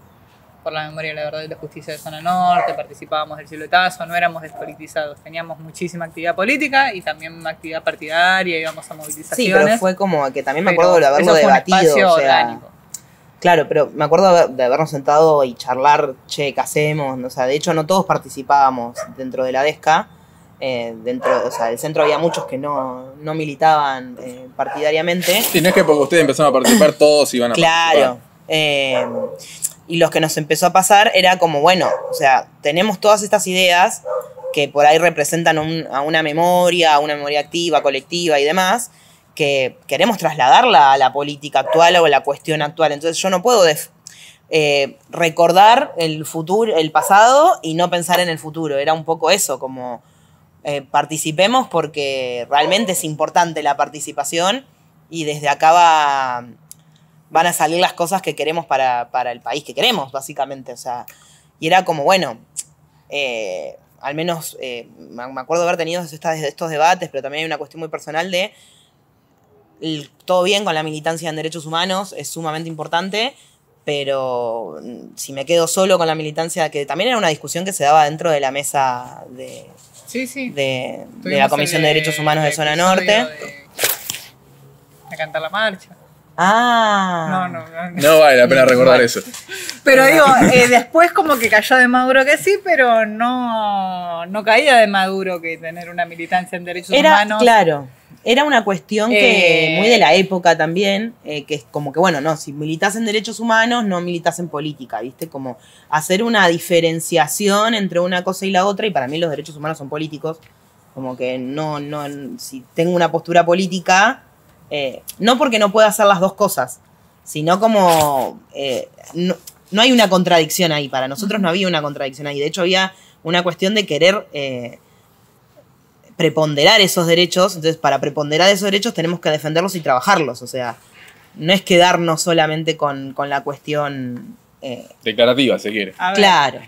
por la Memoria, la Verdad y la Justicia de Zona Norte, participábamos del Siluetazo, no éramos despolitizados, teníamos muchísima actividad política y también actividad partidaria, íbamos a movilizaciones. Sí, pero fue como que también me acuerdo de haberlo debatido, o sea, orgánico. Claro, pero me acuerdo de habernos sentado y charlar, che, ¿qué hacemos? O sea, de hecho no todos participábamos dentro de la DESCA, o sea, del centro había muchos que no militaban partidariamente. Sí, no es que porque ustedes empezaron a participar todos iban a participar. Claro. Y los que nos empezó a pasar era como, bueno, o sea, tenemos todas estas ideas que por ahí representan a una memoria activa, colectiva y demás, que queremos trasladarla a la política actual o a la cuestión actual. Entonces yo no puedo recordar el pasado y no pensar en el futuro. Era un poco eso, como participemos porque realmente es importante la participación y desde acá van a salir las cosas que queremos para el país que queremos, básicamente. O sea, y era como, bueno, al menos me acuerdo de haber tenido estos debates, pero también hay una cuestión muy personal de todo bien con la militancia en derechos humanos, es sumamente importante, pero si me quedo solo con la militancia, que también era una discusión que se daba dentro de la mesa de la Comisión de Derechos Humanos de Zona Norte. De cantar la marcha. Ah. No vale la pena recordar eso. Pero digo, después como que cayó de Maduro que sí, pero no caía de Maduro que tener una militancia en derechos humanos. Claro, era una cuestión que muy de la época también, que es como que, bueno, no, si militas en derechos humanos, no militas en política, ¿viste? Como hacer una diferenciación entre una cosa y la otra, y para mí los derechos humanos son políticos, como que si tengo una postura política, no porque no pueda hacer las dos cosas, sino como no hay una contradicción ahí, para nosotros no había una contradicción ahí, de hecho había una cuestión de querer preponderar esos derechos, entonces para preponderar esos derechos tenemos que defenderlos y trabajarlos, o sea, no es quedarnos solamente con la cuestión Declarativa, se quiere. A ver, Claro.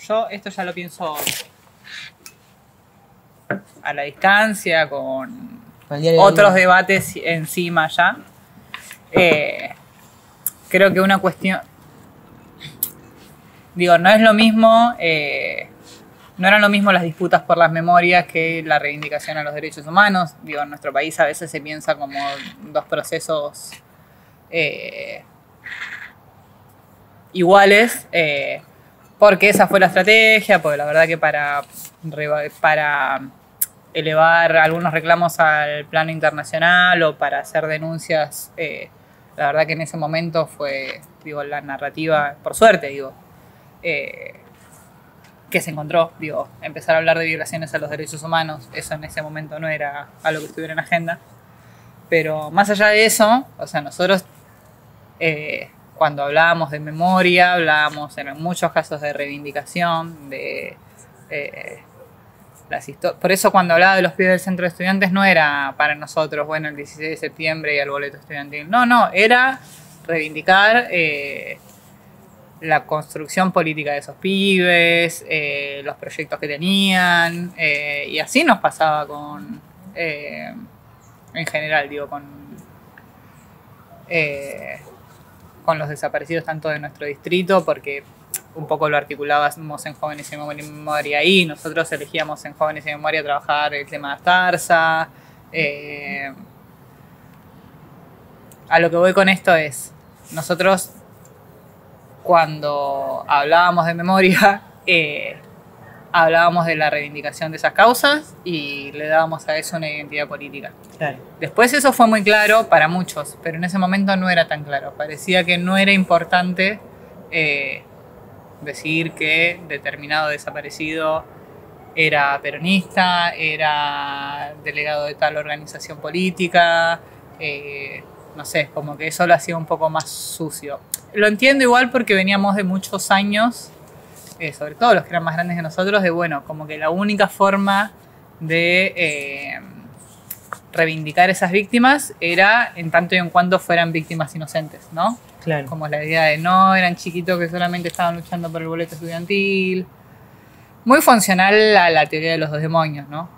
yo esto ya lo pienso a la distancia, con Con el diario de otros Lima. debates encima ya. Creo que una cuestión... Digo, no es lo mismo... no eran lo mismo las disputas por las memorias que la reivindicación a los derechos humanos. Digo, en nuestro país a veces se piensa como dos procesos iguales, porque esa fue la estrategia, porque la verdad que para elevar algunos reclamos al plano internacional o para hacer denuncias, la verdad que en ese momento fue, digo, la narrativa, por suerte, digo, que se encontró, digo, empezar a hablar de violaciones a los derechos humanos, eso en ese momento no era algo que estuviera en agenda. Pero más allá de eso, o sea, nosotros cuando hablábamos de memoria, hablábamos en muchos casos de reivindicación, de las historias. Por eso cuando hablaba de los pibes del centro de estudiantes no era para nosotros, bueno, el 16 de septiembre y el boleto estudiantil. No, era reivindicar la construcción política de esos pibes, los proyectos que tenían, y así nos pasaba con, en general, digo, con los desaparecidos tanto de nuestro distrito, porque un poco lo articulábamos en Jóvenes y Memoria ahí, nosotros elegíamos en Jóvenes y Memoria trabajar el tema de Astarza. A lo que voy con esto es, nosotros cuando hablábamos de memoria, hablábamos de la reivindicación de esas causas y le dábamos a eso una identidad política. Claro. Después eso fue muy claro para muchos, pero en ese momento no era tan claro. Parecía que no era importante decir que determinado desaparecido era peronista, era delegado de tal organización política, no sé, como que eso lo hacía un poco más sucio. Lo entiendo igual porque veníamos de muchos años, sobre todo los que eran más grandes que nosotros, de bueno, como que la única forma de reivindicar esas víctimas era en tanto y en cuanto fueran víctimas inocentes, ¿no? Claro. Como la idea de no, eran chiquitos que solamente estaban luchando por el boleto estudiantil. Muy funcional a la teoría de los dos demonios, ¿no?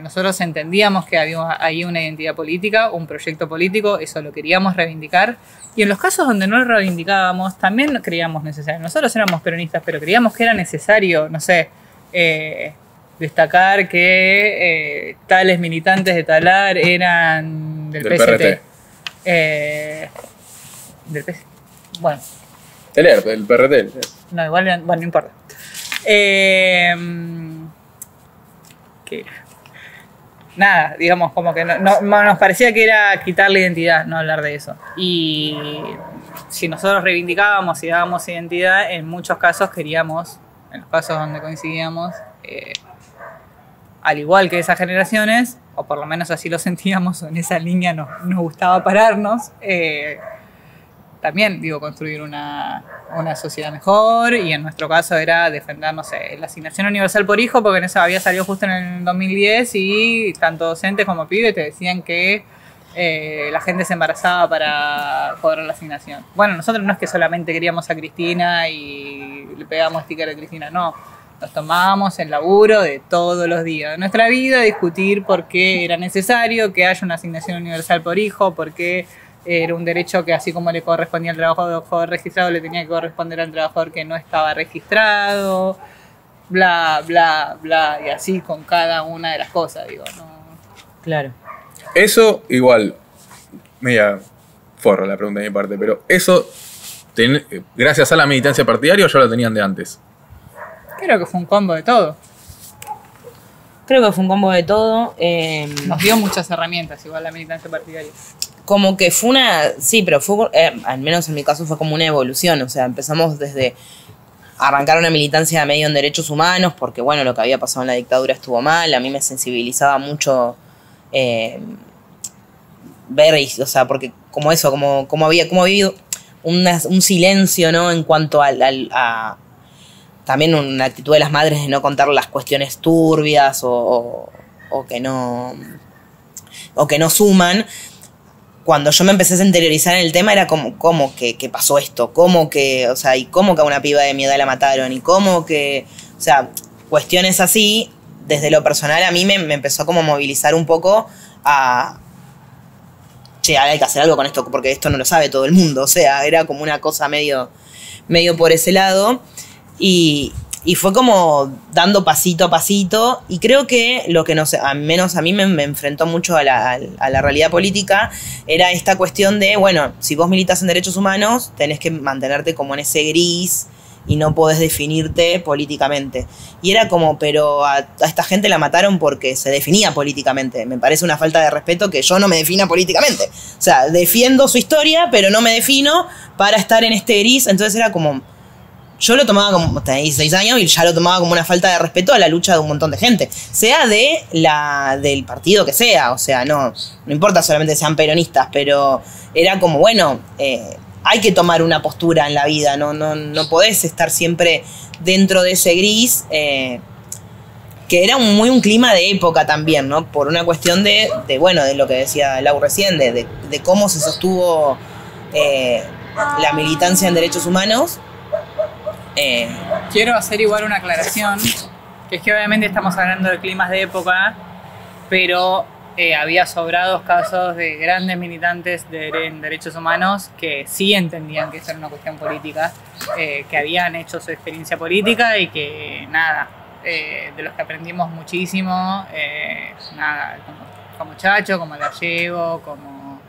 Nosotros entendíamos que había ahí una identidad política, un proyecto político, eso lo queríamos reivindicar. Y en los casos donde no lo reivindicábamos, también lo creíamos necesario. Nosotros éramos peronistas, pero creíamos que era necesario, no sé, destacar que tales militantes de Talar eran del PST. Del PST. Bueno. El ERP, el PRT. No, igual, bueno, no importa. Que nada, digamos, como que no nos parecía que era quitarle identidad no hablar de eso. Y si nosotros reivindicábamos y dábamos identidad, en muchos casos queríamos, en los casos donde coincidíamos, al igual que esas generaciones, o por lo menos así lo sentíamos, en esa línea nos gustaba pararnos, también, digo, construir una sociedad mejor, y en nuestro caso era defender, no sé, la asignación universal por hijo, porque en eso había salido justo en el 2010 y tanto docentes como pibes te decían que la gente se embarazaba para cobrar la asignación. Bueno, nosotros no es que solamente queríamos a Cristina y le pegábamos sticker a Cristina, no. Nos tomábamos el laburo de todos los días de nuestra vida, discutir por qué era necesario que haya una asignación universal por hijo, por qué era un derecho que así como le correspondía al trabajador registrado, le tenía que corresponder al trabajador que no estaba registrado, bla, bla, bla, y así con cada una de las cosas, digo, ¿no? Claro. Eso, igual, media forra la pregunta de mi parte, pero eso, gracias a la militancia partidaria, ya lo tenían de antes. Creo que fue un combo de todo. Creo que fue un combo de todo. Nos dio muchas herramientas, igual la militancia partidaria. Como que fue sí, pero fue, al menos en mi caso fue como una evolución, o sea, empezamos desde arrancar una militancia medio en derechos humanos, porque bueno, lo que había pasado en la dictadura estuvo mal, a mí me sensibilizaba mucho ver, o sea, porque como eso, como había vivido un silencio, ¿no? En cuanto a también una actitud de las madres de no contar las cuestiones turbias o que no suman. cuando yo me empecé a interiorizar en el tema era como que pasó esto, o sea, y cómo que a una piba de mi edad la mataron, y cómo que, o sea, cuestiones así, desde lo personal a mí me empezó como a movilizar un poco a, che, hay que hacer algo con esto, porque esto no lo sabe todo el mundo, o sea, era como una cosa medio por ese lado, y fue como dando pasito a pasito, y creo que lo que al menos a mí me enfrentó mucho a la realidad política era esta cuestión de, bueno, si vos militas en derechos humanos, tenés que mantenerte como en ese gris y no podés definirte políticamente. Y era como, pero a esta gente la mataron porque se definía políticamente. Me parece una falta de respeto que yo no me defina políticamente. O sea, defiendo su historia, pero no me defino para estar en este gris. Entonces era como... Yo lo tomaba como, tenía 16 años y ya lo tomaba como una falta de respeto a la lucha de un montón de gente. Sea del partido que sea, o sea, no importa solamente sean peronistas, pero era como, bueno, hay que tomar una postura en la vida, no podés estar siempre dentro de ese gris, que era un clima de época también, ¿no? Por una cuestión de lo que decía Lau recién, de cómo se sostuvo la militancia en derechos humanos. Quiero hacer igual una aclaración, que es que obviamente estamos hablando de climas de época, pero había sobrados casos de grandes militantes en derechos humanos que sí entendían que esto era una cuestión política, que habían hecho su experiencia política y que nada, de los que aprendimos muchísimo, nada, como Chacho, como Gallego, como,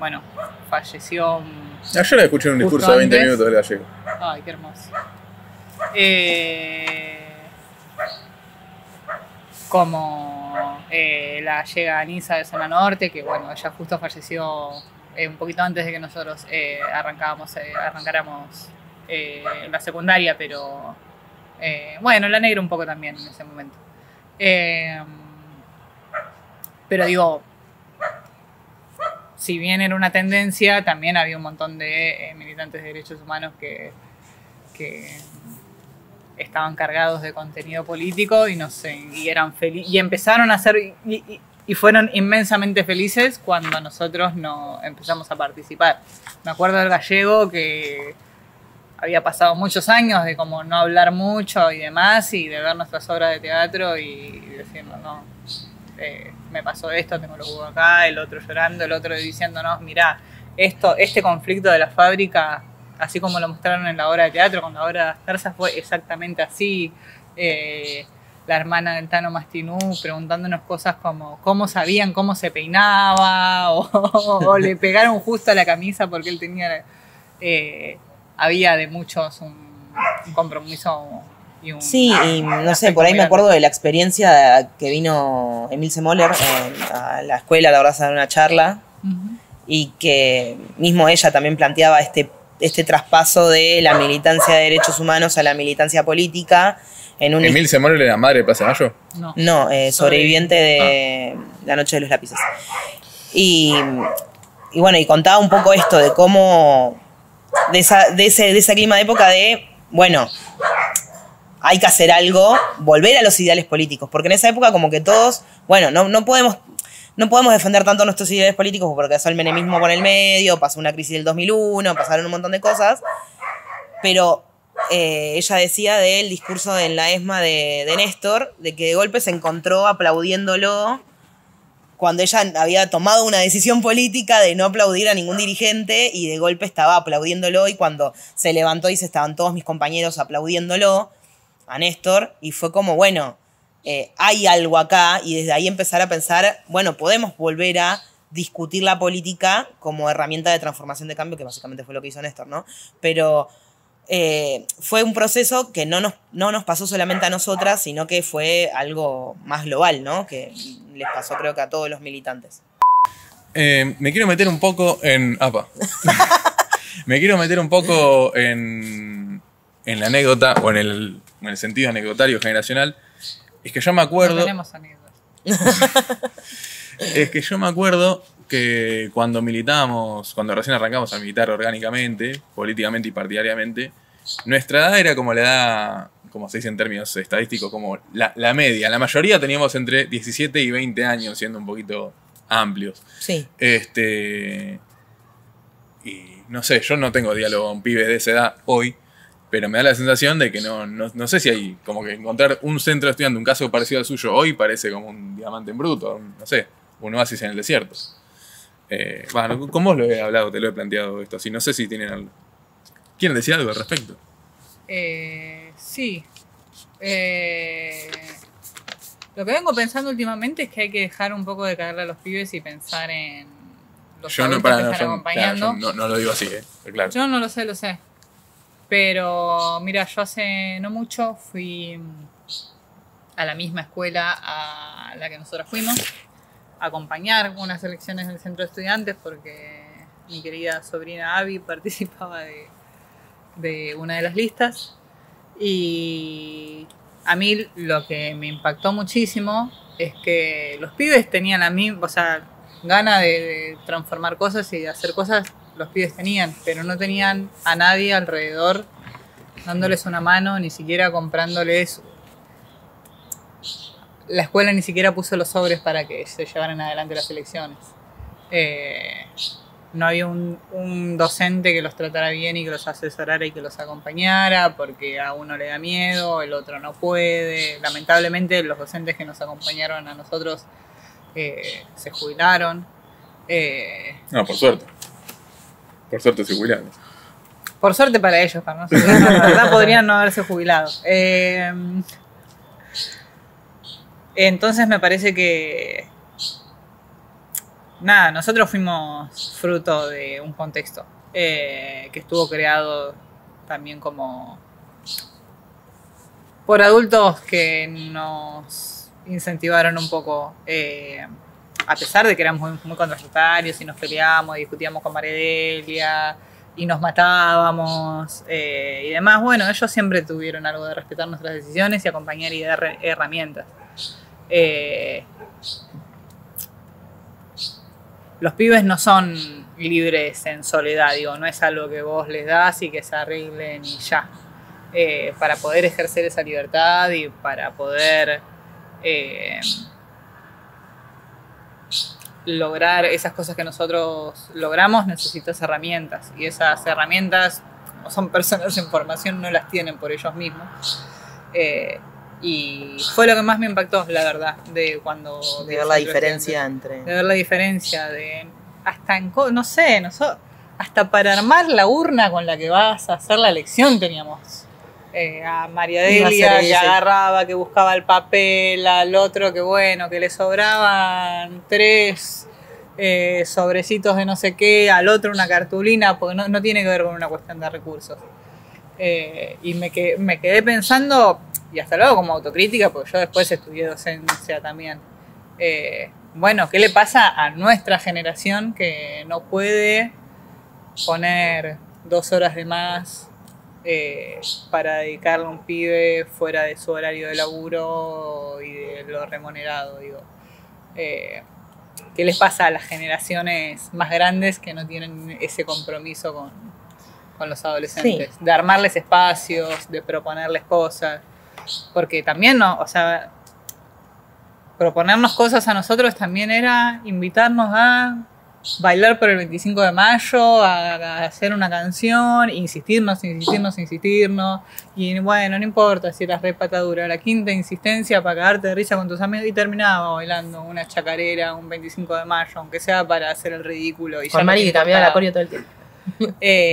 bueno, falleció... Ayer escuché un discurso de 20 minutos del Gallego. Ay, qué hermoso. Como la gallega Anisa de Zona Norte, que bueno, ella justo falleció un poquito antes de que nosotros arrancáramos la secundaria, pero bueno, la negra un poco también en ese momento. Pero digo, si bien era una tendencia, también había un montón de militantes de derechos humanos que estaban cargados de contenido político y no sé, y eran felices y empezaron a ser y fueron inmensamente felices cuando nosotros no empezamos a participar. Me acuerdo del Gallego que había pasado muchos años de como no hablar mucho y demás, y de ver nuestras obras de teatro y decirnos, no, me pasó esto, tengo los huevos acá, el otro llorando, el otro diciéndonos, mirá, este conflicto de la fábrica, así como lo mostraron en la obra de teatro, con la obra de las Terzas, fue exactamente así. La hermana del Tano Mastinú preguntándonos cosas como cómo sabían cómo se peinaba, o le pegaron justo a la camisa porque él tenía... había de muchos un compromiso y un... Sí, y no sé, por ahí me acuerdo de la experiencia que vino Emil Semoller a la escuela, la verdad, a dar una charla, y que mismo ella también planteaba este traspaso de la militancia de derechos humanos a la militancia política. ¿Emil Semoller era madre de Plaza de Mayo? No, sobreviviente de La Noche de los Lápices. Y bueno, y contaba un poco esto de cómo, de ese clima de época de, bueno, hay que hacer algo, volver a los ideales políticos, porque en esa época como que todos, bueno, no podemos defender tanto nuestros ideales políticos porque pasó el menemismo por el medio, pasó una crisis del 2001, pasaron un montón de cosas, pero ella decía del discurso en la ESMA de Néstor, de que de golpe se encontró aplaudiéndolo cuando ella había tomado una decisión política de no aplaudir a ningún dirigente, y de golpe estaba aplaudiéndolo, y cuando se levantó dice, estaban todos mis compañeros aplaudiéndolo a Néstor, y fue como, bueno, hay algo acá, y desde ahí empezar a pensar, bueno, podemos volver a discutir la política como herramienta de transformación de cambio, que básicamente fue lo que hizo Néstor, ¿no? Pero fue un proceso que no nos pasó solamente a nosotras, sino que fue algo más global, ¿no? Que les pasó creo que a todos los militantes. Me quiero meter un poco en... Me quiero meter un poco en la anécdota, o en el sentido anecdotario generacional. Es que yo me acuerdo... No tenemos anécdotas. Es que yo me acuerdo que cuando recién arrancamos a militar orgánicamente, políticamente y partidariamente, nuestra edad era como la edad, como se dice en términos estadísticos, como la media. La mayoría teníamos entre 17 y 20 años, siendo un poquito amplios. Sí. Y no sé, yo no tengo diálogo con pibes de esa edad hoy, pero me da la sensación de que no sé si hay como que encontrar un centro estudiante, un caso parecido al suyo hoy parece como un diamante en bruto, no sé, un oasis en el desierto. Bueno, con vos lo he hablado, te lo he planteado esto, así no sé si tienen algo. ¿Quieren decir algo al respecto? Sí. Lo que vengo pensando últimamente es que hay que dejar un poco de caerle a los pibes y pensar en los adultos que están acompañando. Claro, yo no lo digo así, claro. Yo no lo sé. Pero mira, yo hace no mucho fui a la misma escuela a la que nosotros fuimos a acompañar unas elecciones del centro de estudiantes porque mi querida sobrina Abby participaba de una de las listas. Y a mí lo que me impactó muchísimo es que los pibes tenían la misma, o sea, gana de transformar cosas y de hacer cosas, los pibes tenían, pero no tenían a nadie alrededor dándoles una mano, ni siquiera comprándoles. La escuela ni siquiera puso los sobres para que se llevaran adelante las elecciones. No había un docente que los tratara bien y que los asesorara y que los acompañara, porque a uno le da miedo, el otro no puede. Lamentablemente los docentes que nos acompañaron a nosotros se jubilaron. No, por suerte. Por suerte se jubilaron. Por suerte para ellos, para nosotros. La verdad podrían no haberse jubilado. Entonces me parece que nada, nosotros fuimos fruto de un contexto que estuvo creado también como por adultos que nos incentivaron un poco, a pesar de que éramos muy contradictorios y nos peleábamos y discutíamos con María Delia y nos matábamos y demás. Bueno, ellos siempre tuvieron algo de respetar nuestras decisiones y acompañar y dar herramientas. Los pibes no son libres en soledad, digo, no es algo que vos les das y que se arreglen y ya. Para poder ejercer esa libertad y para poder lograr esas cosas que nosotros logramos, necesitas herramientas. Y esas herramientas, como son personas en formación, no las tienen por ellos mismos. Y fue lo que más me impactó, la verdad, de cuando... De ver la diferencia entre... De ver la diferencia, hasta en... No sé, hasta para armar la urna con la que vas a hacer la elección teníamos a María Delia que agarraba, que buscaba el papel, al otro que bueno, que le sobraban 3 sobrecitos de no sé qué, al otro una cartulina, porque no tiene que ver con una cuestión de recursos. Y me quedé pensando, y hasta luego como autocrítica, porque yo después estudié docencia también. Bueno, ¿qué le pasa a nuestra generación que no puede poner 2 horas de más para dedicarle a un pibe fuera de su horario de laburo y de lo remunerado? Digo, ¿qué les pasa a las generaciones más grandes que no tienen ese compromiso con los adolescentes? Sí. De armarles espacios, de proponerles cosas. Porque también, ¿no? O sea, proponernos cosas a nosotros también era invitarnos a bailar por el 25 de mayo, a hacer una canción, insistirnos. Y bueno, no importa si eras re patadura, la quinta insistencia para cagarte de risa con tus amigos y terminaba bailando una chacarera, un 25 de mayo, aunque sea para hacer el ridículo. Y con Mari que cambiaba la coreo todo el tiempo.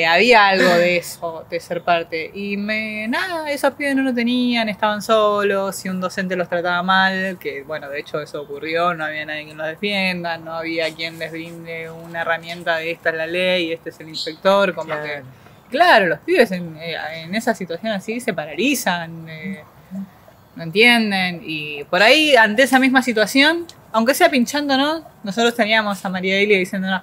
Había algo de eso, de ser parte. Y nada, esos pibes no lo tenían, estaban solos, si un docente los trataba mal, que bueno, de hecho eso ocurrió, no había nadie quien los defienda, no había quien les brinde una herramienta de esta es la ley, este es el inspector, como claro. Que claro, los pibes en esa situación así se paralizan, no entienden, y por ahí ante esa misma situación, aunque sea pinchándonos, nosotros teníamos a María Delia diciéndonos,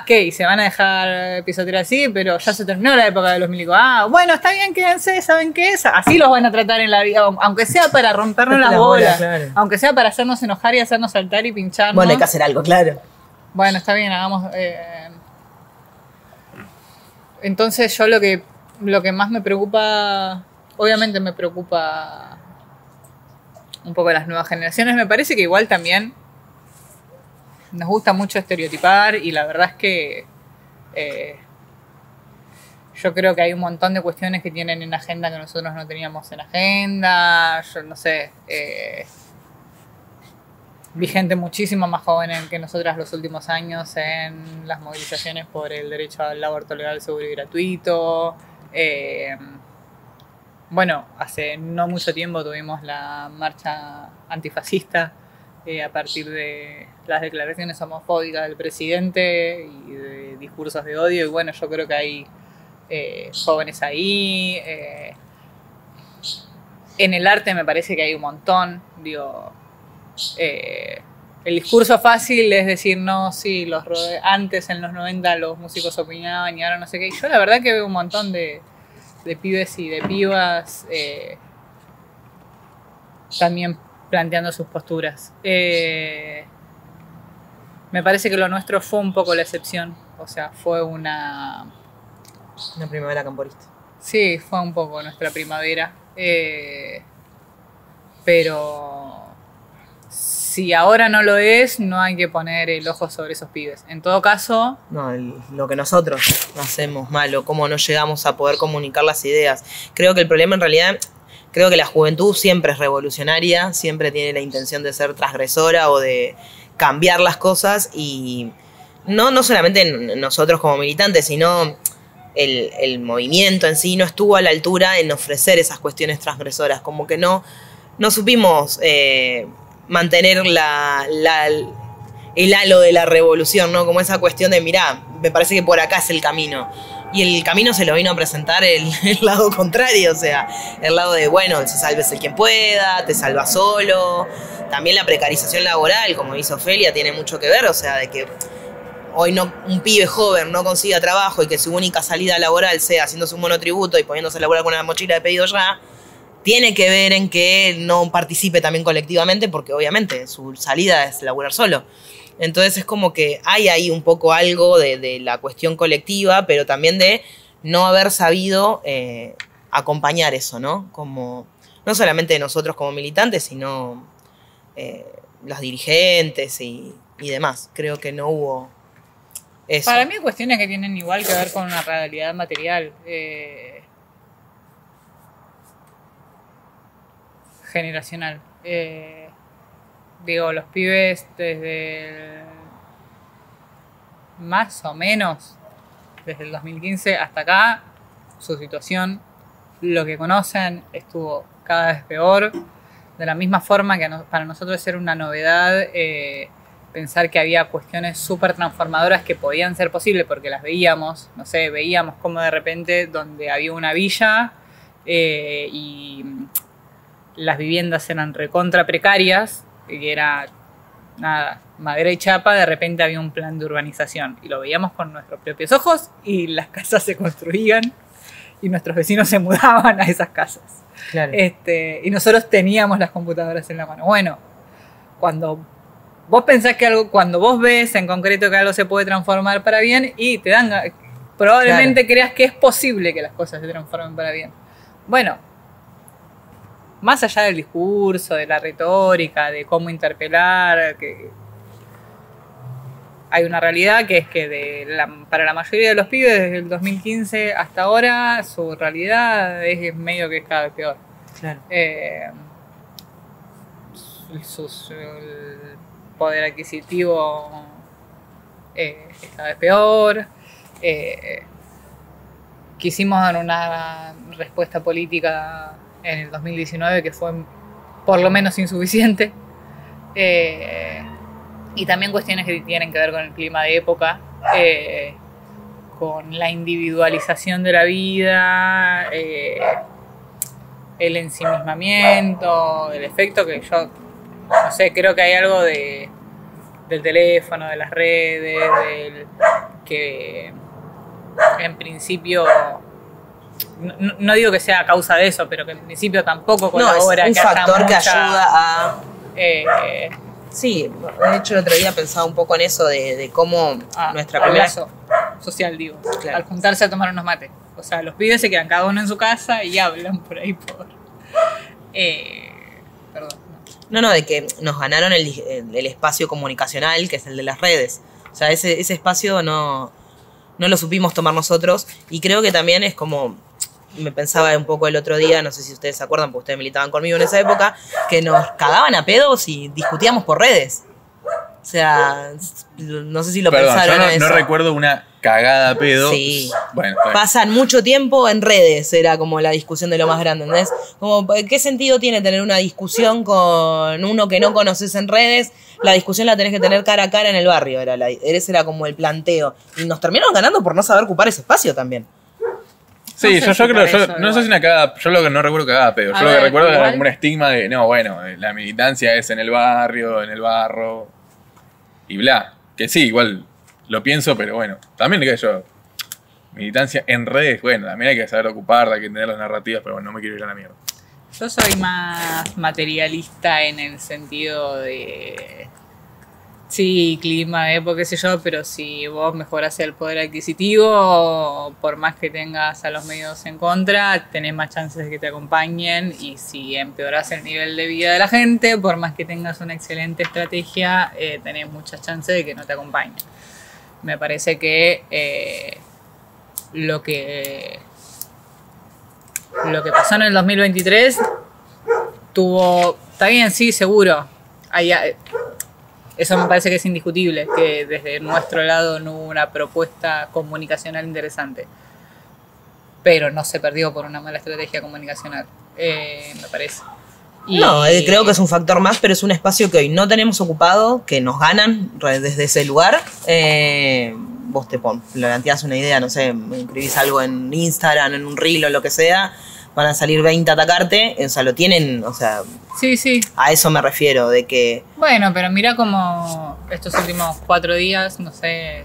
¿qué? Se van a dejar pisotear así, pero ya se terminó la época de los milicos. Bueno, está bien, quédense, ¿saben qué es? Así los van a tratar en la vida, aunque sea para rompernos las bolas, claro. Aunque sea para hacernos enojar y hacernos saltar y pincharnos. Bueno, hay que hacer algo, claro. Bueno, está bien, hagamos... Entonces yo lo que más me preocupa, obviamente me preocupa un poco las nuevas generaciones, me parece que igual también nos gusta mucho estereotipar y la verdad es que yo creo que hay un montón de cuestiones que tienen en agenda que nosotros no teníamos en agenda. Yo no sé, vi gente muchísimo más joven que nosotras los últimos años en las movilizaciones por el derecho al aborto legal, seguro y gratuito. Bueno, hace no mucho tiempo tuvimos la marcha antifascista a partir de las declaraciones homofóbicas del presidente y de discursos de odio. Y bueno, yo creo que hay jóvenes ahí. En el arte me parece que hay un montón. Digo, el discurso fácil es decir, no, sí, antes en los 90 los músicos opinaban y ahora no sé qué. Y yo la verdad que veo un montón de pibes y de pibas también planteando sus posturas. Me parece que lo nuestro fue un poco la excepción. O sea, fue una primavera camporista. Sí, fue un poco nuestra primavera. Pero si ahora no lo es, no hay que poner el ojo sobre esos pibes. En todo caso... No, lo que nosotros hacemos mal o cómo no llegamos a poder comunicar las ideas. Creo que el problema en realidad... Creo que la juventud siempre es revolucionaria, siempre tiene la intención de ser transgresora o de cambiar las cosas y no solamente nosotros como militantes, sino el movimiento en sí no estuvo a la altura en ofrecer esas cuestiones transgresoras, como que no supimos mantener el halo de la revolución, ¿no? Como esa cuestión de, mirá, me parece que por acá es el camino. Y el camino se lo vino a presentar el lado contrario, o sea, el lado de, bueno, se sálvese quien pueda, te salva solo. También la precarización laboral, como dice Ofelia, tiene mucho que ver, o sea, de que hoy un pibe joven no consiga trabajo y que su única salida laboral sea haciéndose un monotributo y poniéndose a laburar con una mochila de pedido ya, tiene que ver en que no participe también colectivamente, porque obviamente su salida es laburar solo. Entonces es como que hay ahí un poco algo de la cuestión colectiva, pero también de no haber sabido acompañar eso, ¿no? Como, no solamente nosotros como militantes, sino los dirigentes y demás. Creo que no hubo eso. Para mí hay cuestiones que tienen igual que ver con una realidad material. Generacional. Digo, los pibes más o menos desde el 2015 hasta acá, su situación, lo que conocen, estuvo cada vez peor. De la misma forma que para nosotros era una novedad pensar que había cuestiones súper transformadoras que podían ser posibles porque las veíamos, no sé, veíamos como de repente donde había una villa y las viviendas eran recontra precarias, que era nada, madera y chapa, de repente había un plan de urbanización y lo veíamos con nuestros propios ojos y las casas se construían y nuestros vecinos se mudaban a esas casas. Claro. Y nosotros teníamos las computadoras en la mano. Bueno, cuando vos pensás que algo, cuando vos ves en concreto que algo se puede transformar para bien y te dan, probablemente creas que es posible que las cosas se transformen para bien. Bueno, más allá del discurso, de la retórica, de cómo interpelar, que hay una realidad que es que para la mayoría de los pibes desde el 2015 hasta ahora su realidad es medio que es cada vez peor. Claro. El poder adquisitivo es cada vez peor. Quisimos dar una respuesta política en el 2019 que fue por lo menos insuficiente. Y también cuestiones que tienen que ver con el clima de época, con la individualización de la vida, el ensimismamiento, el efecto que yo, no sé, creo que hay algo del teléfono, de las redes, que en principio... No digo que sea a causa de eso, pero que en principio tampoco colabora. No, es un factor que ayuda a... sí, de hecho el otro día pensaba un poco en eso de cómo nuestra primera... social, digo, claro. Al juntarse a tomar unos mates. O sea, los pibes se quedan cada uno en su casa y hablan por ahí perdón. No, de que nos ganaron el espacio comunicacional, que es el de las redes. O sea, ese espacio no lo supimos tomar nosotros. Y creo que también es como, me pensaba un poco el otro día, no sé si ustedes se acuerdan, porque ustedes militaban conmigo en esa época, que nos cagaban a pedos y discutíamos por redes. O sea, no sé si lo pensaron yo eso. no recuerdo una cagada a pedo. Sí. Bueno, está bien. Pasan mucho tiempo en redes, era como la discusión de lo más grande, ¿entendés? Como, ¿qué sentido tiene tener una discusión con uno que no conoces en redes? La discusión la tenés que tener cara a cara en el barrio, ese era como el planteo. Y nos terminaron ganando por no saber ocupar ese espacio también. Sí, No sé yo si creo, por eso, no igual. sé si una cagada, yo lo que no recuerdo cagada a pedo. Yo A lo que ver, recuerdo era igual. como un estigma de, no, bueno, la militancia es en el barrio, en el barro, y bla. Que sí, igual lo pienso, pero bueno, también le queda yo. Militancia en redes, bueno, también hay que saber ocuparla, hay que entender las narrativas, pero bueno, no me quiero ir a la mierda. Yo soy más materialista en el sentido de... Sí, clima, época, qué sé yo, pero si vos mejorás el poder adquisitivo, por más que tengas a los medios en contra, tenés más chances de que te acompañen, y si empeorás el nivel de vida de la gente, por más que tengas una excelente estrategia, tenés muchas chances de que no te acompañen. Me parece que lo que pasó en el 2023 está bien, sí, seguro. Eso me parece que es indiscutible, que desde nuestro lado no hubo una propuesta comunicacional interesante. Pero no se perdió por una mala estrategia comunicacional, me parece. Creo que es un factor más, pero es un espacio que hoy no tenemos ocupado, que nos ganan desde ese lugar. Vos te planteás una idea, no sé, escribís algo en Instagram, en un reel o lo que sea, van a salir 20 a atacarte, o sea, lo tienen, o sea... Sí. A eso me refiero, de que... Bueno, pero mira como estos últimos 4 días, no sé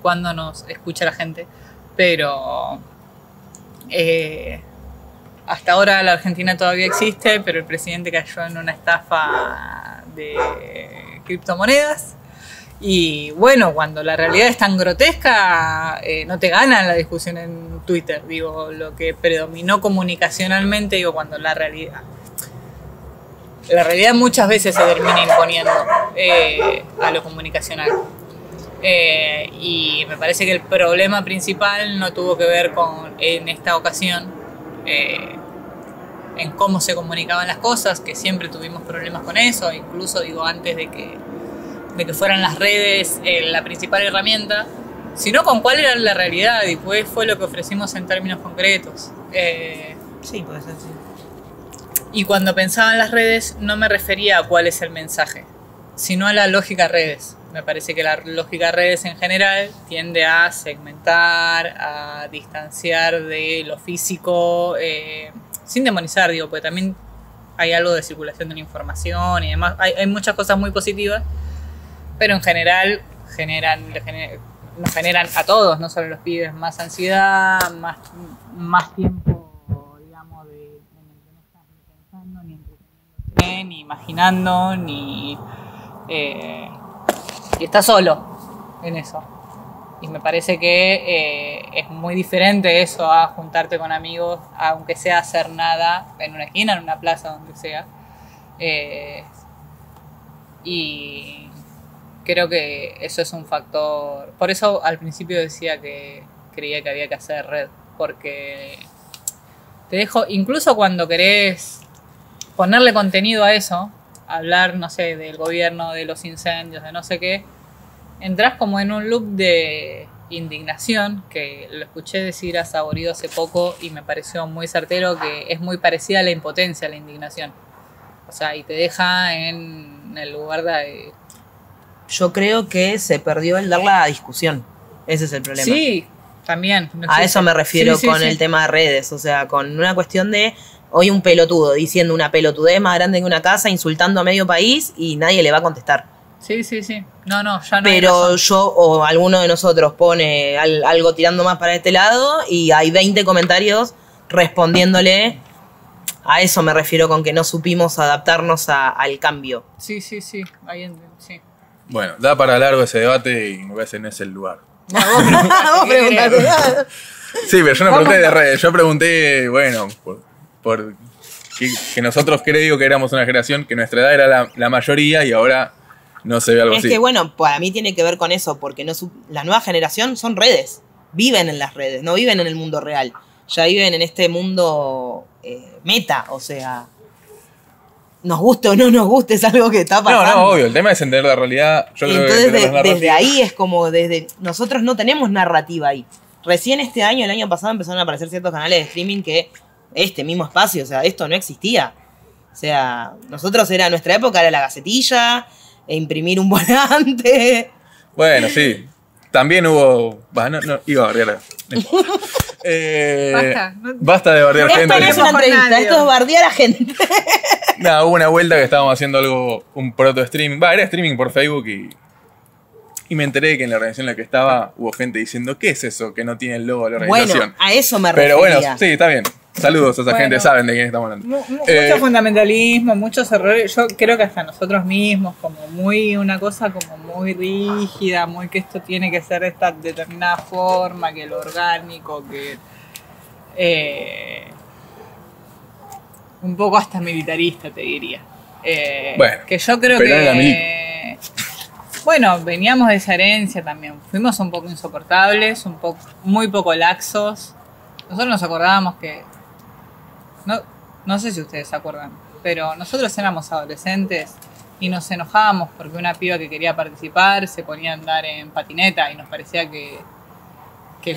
cuándo nos escucha la gente, pero hasta ahora la Argentina todavía existe, pero el presidente cayó en una estafa de criptomonedas. Y bueno, cuando la realidad es tan grotesca, no te ganan la discusión en Twitter. Digo, lo que predominó comunicacionalmente, cuando la realidad muchas veces se termina imponiendo a lo comunicacional. Y me parece que el problema principal no tuvo que ver en esta ocasión, en cómo se comunicaban las cosas, que siempre tuvimos problemas con eso, incluso antes de que fueran las redes la principal herramienta, sino con cuál era la realidad y cuál fue lo que ofrecimos en términos concretos. Sí, puede ser, sí. Y cuando pensaba en las redes no me refería a cuál es el mensaje, sino a la lógica redes. Me parece que la lógica redes en general tiende a segmentar, a distanciar de lo físico, sin demonizar, porque también hay algo de circulación de la información y demás. Hay muchas cosas muy positivas, pero en general nos generan a todos, no solo a los pibes, más ansiedad, más tiempo, digamos, en el que no estás ni pensando, ni entreteniéndote, ni imaginando, ni y estás solo en eso. Y me parece que es muy diferente eso a juntarte con amigos, aunque sea hacer nada, en una esquina, en una plaza, donde sea. Y creo que eso es un factor. Por eso al principio decía que creía que había que hacer red, porque te dejo, incluso cuando querés ponerle contenido a eso, hablar, no sé, del gobierno, de los incendios, de no sé qué, entras como en un loop de indignación, que lo escuché decir a Saborido hace poco y me pareció muy certero, que es muy parecida a la impotencia, a la indignación. O sea, y te deja en el lugar de... Yo creo que se perdió el dar la discusión. Ese es el problema. Sí, también. No a existe. eso me refiero Sí, con sí. el tema de redes. O sea, con una cuestión de hoy un pelotudo diciendo una pelotudez más grande que una casa, insultando a medio país y nadie le va a contestar. Sí. No, ya no. Pero yo o alguno de nosotros pone algo tirando más para este lado y hay 20 comentarios respondiéndole. A eso me refiero con que no supimos adaptarnos al cambio. Sí. Ahí sí. Bueno, da para largo ese debate y me parece que no es el lugar. Vos preguntaste. Sí, pero yo no pregunté de redes, yo pregunté, bueno, por que nosotros creo que éramos una generación, que nuestra edad era la mayoría y ahora no se ve algo así. Es que bueno, para mí tiene que ver con eso, porque la nueva generación son redes, viven en las redes, no viven en el mundo real, ya viven en este mundo meta, o sea, nos guste o no nos guste, es algo que está pasando. No, obvio, el tema es entender la realidad. Yo creo entonces que desde ahí es como, nosotros no tenemos narrativa ahí. Recién este año, el año pasado, empezaron a aparecer ciertos canales de streaming que este mismo espacio, o sea, esto no existía. O sea, nuestra época era la Gacetilla, e imprimir un volante. Bueno, sí. También hubo... iba a bardear. Basta de bardear gente. Esto no es una entrevista, esto es bardear a gente. Nada, hubo una vuelta que estábamos haciendo un proto-streaming. Era streaming por Facebook y me enteré que en la organización en la que estaba hubo gente diciendo, ¿qué es eso que no tiene el logo de la organización? Bueno, a eso me refería. Pero bueno, sí, está bien. Saludos a esa gente, saben de quién estamos hablando. Mucho fundamentalismo, muchos errores. Yo creo que hasta nosotros mismos, como una cosa como muy rígida, muy que esto tiene que ser de esta determinada forma, que lo orgánico, que un poco hasta militarista, te diría. Bueno, que yo creo que bueno, veníamos de esa herencia también. Fuimos un poco insoportables, muy poco laxos. Nosotros nos acordábamos que... No sé si ustedes se acuerdan, pero nosotros éramos adolescentes y nos enojábamos porque una piba que quería participar se ponía a andar en patineta y nos parecía que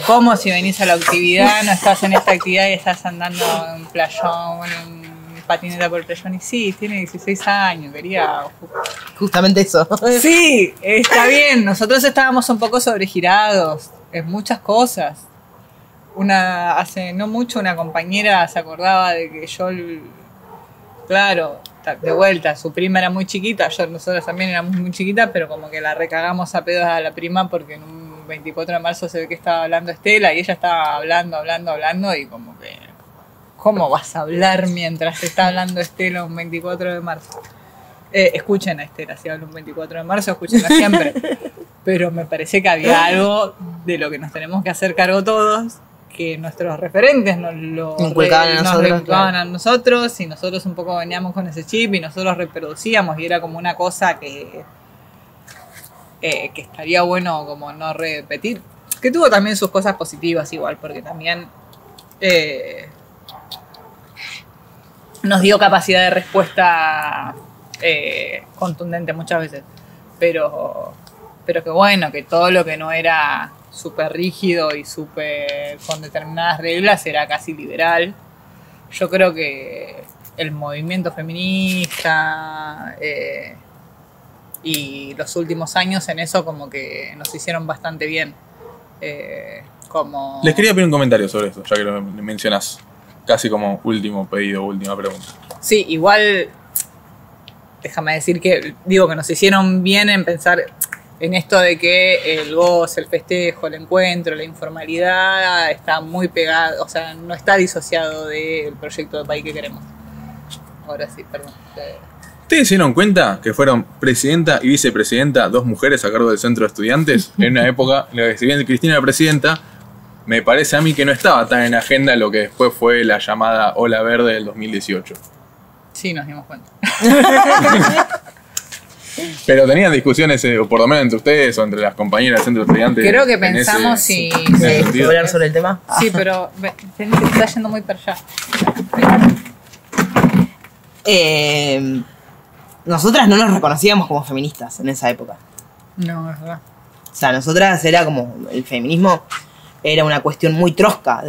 como si venís a la actividad, no estás en esta actividad y estás andando en playón, en patineta por el playón. Y sí, tiene 16 años, quería... Justamente eso. Sí, está bien, nosotros estábamos un poco sobregirados en muchas cosas. Hace no mucho una compañera se acordaba de que yo, claro, de vuelta, su prima era muy chiquita, nosotros también éramos muy chiquitas, pero como que la recagamos a pedos a la prima porque en un 24 de marzo se ve que estaba hablando Estela y ella estaba hablando y como que, ¿cómo vas a hablar mientras está hablando Estela un 24 de marzo? Escuchen a Estela, si habla un 24 de marzo, escúchenla siempre. Pero me parece que había algo de lo que nos tenemos que hacer cargo todos, que nuestros referentes nos inculcaban a nosotros y nosotros un poco veníamos con ese chip y nosotros reproducíamos y era como una cosa que estaría bueno como no repetir, que tuvo también sus cosas positivas igual, porque también nos dio capacidad de respuesta contundente muchas veces, pero que bueno, que todo lo que no era súper rígido y súper con determinadas reglas era casi liberal. Yo creo que el movimiento feminista y los últimos años en eso como que nos hicieron bastante bien. Les quería pedir un comentario sobre eso, ya que lo mencionás. Casi como último pedido, última pregunta. Sí, igual déjame decir que digo que nos hicieron bien en pensar en esto de que el goce, el festejo, el encuentro, la informalidad está muy pegado, o sea, no está disociado del proyecto de país que queremos. Ahora sí, perdón. ¿Ustedes se dieron cuenta que fueron presidenta y vicepresidenta, dos mujeres a cargo del centro de estudiantes? En una época en la que si bien Cristina era presidenta, me parece a mí que no estaba tan en agenda lo que después fue la llamada Ola Verde del 2018. Sí, nos dimos cuenta. Pero tenían discusiones, por lo menos entre ustedes o entre las compañeras del centro de estudiantes. Creo que pensamos si hablar sobre el tema. Sí, pero te está yendo muy para allá. Nosotras no nos reconocíamos como feministas en esa época. No, es verdad. O sea, nosotras era como, el feminismo era una cuestión muy trosca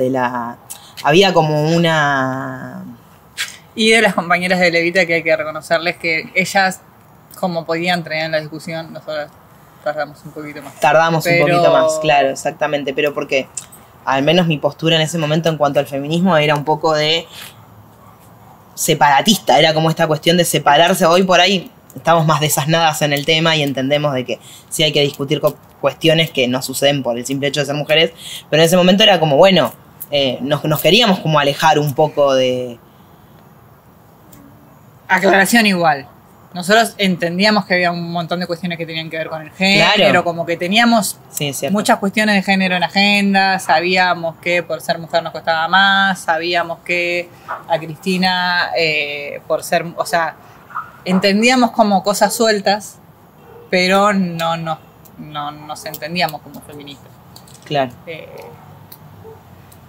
había como una... Y de las compañeras de Levita que hay que reconocerles que ellas, como podían traer en la discusión, nosotros tardamos un poquito más. Un poquito más, claro, exactamente. Pero porque, al menos mi postura en ese momento en cuanto al feminismo era un poco de separatista. Era como esta cuestión de separarse. Hoy por ahí estamos más desasnadas en el tema y entendemos de que sí hay que discutir cuestiones que no suceden por el simple hecho de ser mujeres. Pero en ese momento era como, bueno, nos queríamos como alejar un poco de... Aclaración igual. nosotros entendíamos que había un montón de cuestiones que tenían que ver con el género, Claro. como que teníamos muchas cuestiones de género en agenda, sabíamos que por ser mujer nos costaba más, sabíamos que a Cristina por ser, o sea, entendíamos como cosas sueltas, pero no nos entendíamos como feministas. Claro.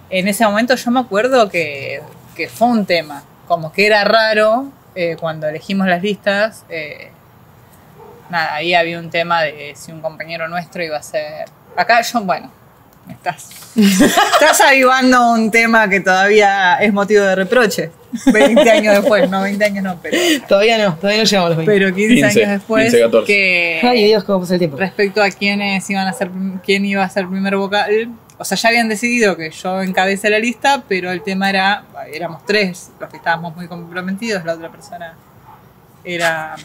En ese momento yo me acuerdo que fue un tema, como que era raro cuando elegimos las listas. Nada, ahí había un tema de si un compañero nuestro iba a ser... Acá yo, bueno, estás avivando un tema que todavía es motivo de reproche. 20 años después, no 20 años no, pero... Todavía no llegamos a los 20. Pero 15 años después, 15, 14. que... Ay, Dios, cómo pasa el tiempo. Respecto a quién iba a ser primer vocal, o sea, ya habían decidido que yo encabece la lista, pero el tema éramos 3 los que estábamos muy comprometidos, la otra persona era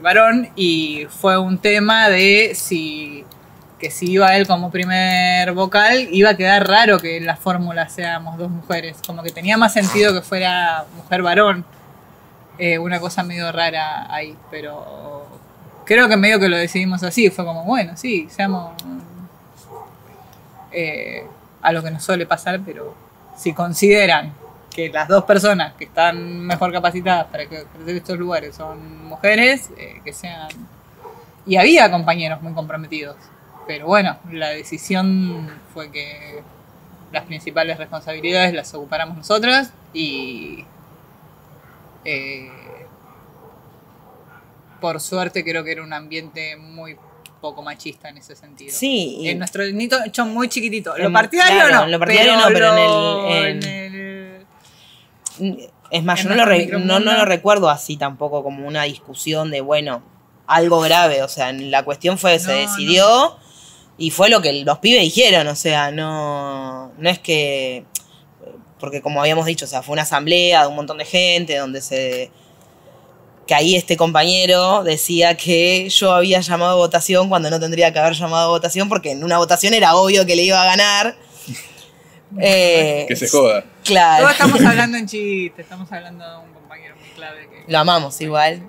varón, y fue un tema de si iba él como primer vocal, iba a quedar raro que en la fórmula seamos 2 mujeres, como que tenía más sentido que fuera mujer-varón, una cosa medio rara ahí, pero creo que medio que lo decidimos así, fue como, bueno, sí, seamos... a lo que nos suele pasar, pero si consideran que las 2 personas que están mejor capacitadas para que ofrecer estos lugares son mujeres, que sean... Y había compañeros muy comprometidos, pero bueno, la decisión fue que las principales responsabilidades las ocupáramos nosotras y por suerte creo que era un ambiente muy poco machista en ese sentido. Sí. En nuestro nicho hecho muy chiquitito. Lo partidario claro, no. Lo partidario no, pero en el... Es más, en yo no lo recuerdo así tampoco como una discusión de, bueno, algo grave. O sea, la cuestión fue, se decidió y fue lo que los pibes dijeron. O sea, no es que... Porque como habíamos dicho, o sea, fue una asamblea de un montón de gente donde que ahí este compañero decía que yo había llamado a votación cuando no tendría que haber llamado a votación porque en una votación era obvio que le iba a ganar. Que se joda. Claro. Todos estamos hablando en chiste, estamos hablando de un compañero muy clave. Lo amamos igual.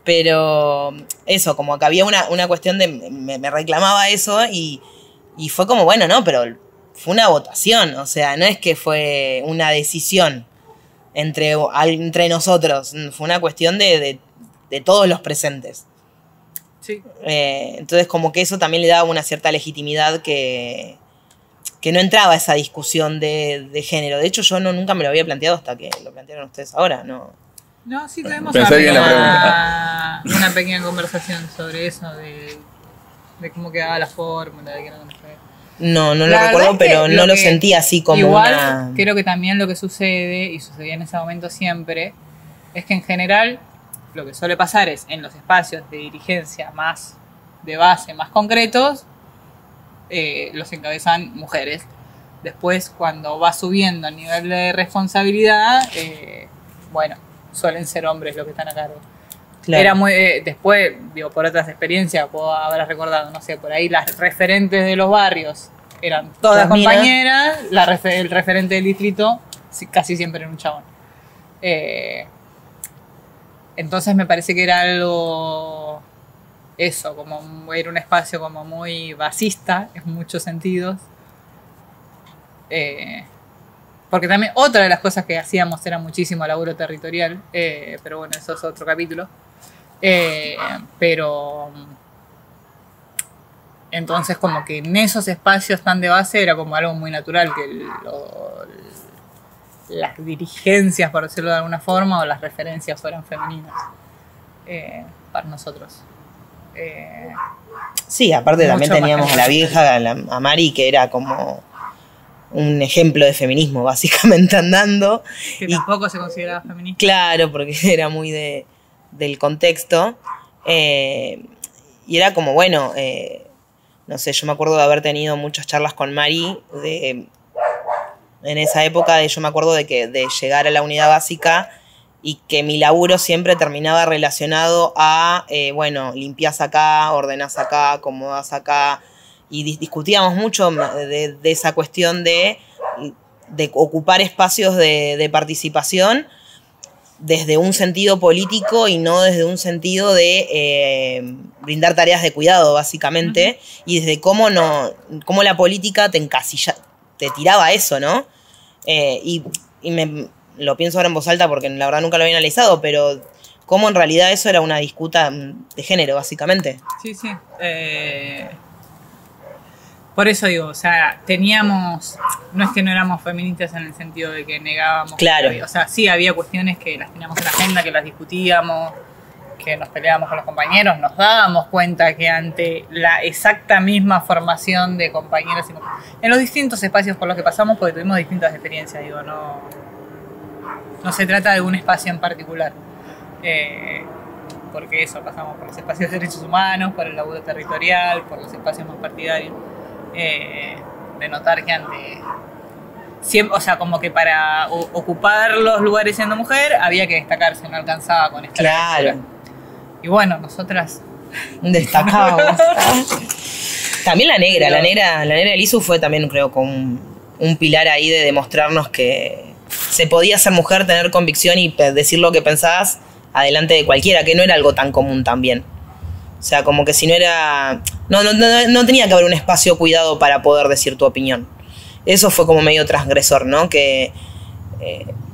Pero eso, como que había una cuestión de... Me reclamaba eso y fue como, bueno, no, pero fue una votación. O sea, no es que fue una decisión entre nosotros, fue una cuestión de todos los presentes. Sí. Entonces como que eso también le daba una cierta legitimidad que no entraba a esa discusión de género. De hecho yo nunca me lo había planteado hasta que lo plantearon ustedes ahora. No, sí tuvimos Pensé una pequeña conversación sobre eso, de cómo quedaba la fórmula, de que no lo la recuerdo, pero no lo sentí así como igual, creo que también lo que sucede, y sucedía en ese momento siempre, es que en general lo que suele pasar es en los espacios de dirigencia más de base, más concretos, los encabezan mujeres. Después, cuando va subiendo el nivel de responsabilidad, bueno, suelen ser hombres los que están a cargo. Claro. Era muy después, digo, por otras experiencias, habrás recordado, no sé, por ahí las referentes de los barrios eran todas compañeras, el referente del distrito casi siempre era un chabón. Entonces me parece que era algo, eso, como era un espacio como muy basista en muchos sentidos. Porque también otra de las cosas que hacíamos era muchísimo laburo territorial, pero bueno, eso es otro capítulo. Pero entonces como que en esos espacios tan de base era como algo muy natural que las dirigencias, por decirlo de alguna forma, o las referencias fueran femeninas para nosotros. Sí, aparte también teníamos a la vieja, a Mari, que era como un ejemplo de feminismo básicamente andando. Que tampoco se consideraba feminista. Claro, porque era muy del contexto. Y era como, bueno, no sé, yo me acuerdo de haber tenido muchas charlas con Mari en esa época, yo me acuerdo de llegar a la unidad básica y que mi laburo siempre terminaba relacionado a, bueno, limpiás acá, ordenás acá, acomodás acá, y discutíamos mucho de esa cuestión de ocupar espacios de participación desde un sentido político y no desde un sentido de brindar tareas de cuidado, básicamente, y desde cómo la política te tiraba a eso, ¿no? Lo pienso ahora en voz alta porque la verdad nunca lo había analizado, pero cómo en realidad eso era una disputa de género, básicamente. Sí. Por eso digo, o sea, no es que no éramos feministas en el sentido de que negábamos. Claro. O sea, sí había cuestiones que las teníamos en la agenda, que las discutíamos, que nos peleábamos con los compañeros, nos dábamos cuenta que ante la exacta misma formación de compañeros en los distintos espacios por los que pasamos, porque tuvimos distintas experiencias, digo, no se trata de un espacio en particular. Porque pasamos por los espacios de derechos humanos, por el laburo territorial, por los espacios más partidarios. De notar que siempre, o sea, como que para ocupar los lugares siendo mujer había que destacarse, no alcanzaba con esta. Claro. Y bueno, nosotras destacábamos. También la negra de Lisu fue también, creo, con un pilar ahí de demostrarnos que se podía ser mujer, tener convicción y decir lo que pensabas adelante de cualquiera, que no era algo tan común también. O sea, como que si no era... No tenía que haber un espacio cuidado para poder decir tu opinión. Eso fue como medio transgresor, ¿no? Que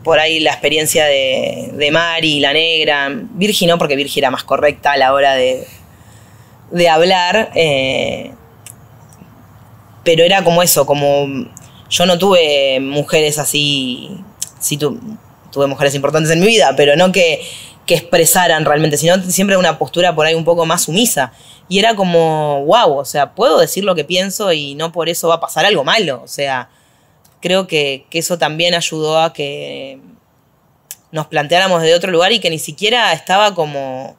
por ahí la experiencia de Mari, la negra, Virgi no, porque Virgi era más correcta a la hora de hablar, pero era como eso, como yo no tuve mujeres así, sí tuve mujeres importantes en mi vida, pero no que expresaran realmente, sino siempre una postura por ahí un poco más sumisa. Y era como, wow, o sea, puedo decir lo que pienso y no por eso va a pasar algo malo. O sea, creo que eso también ayudó a que nos planteáramos de otro lugar y que ni siquiera estaba como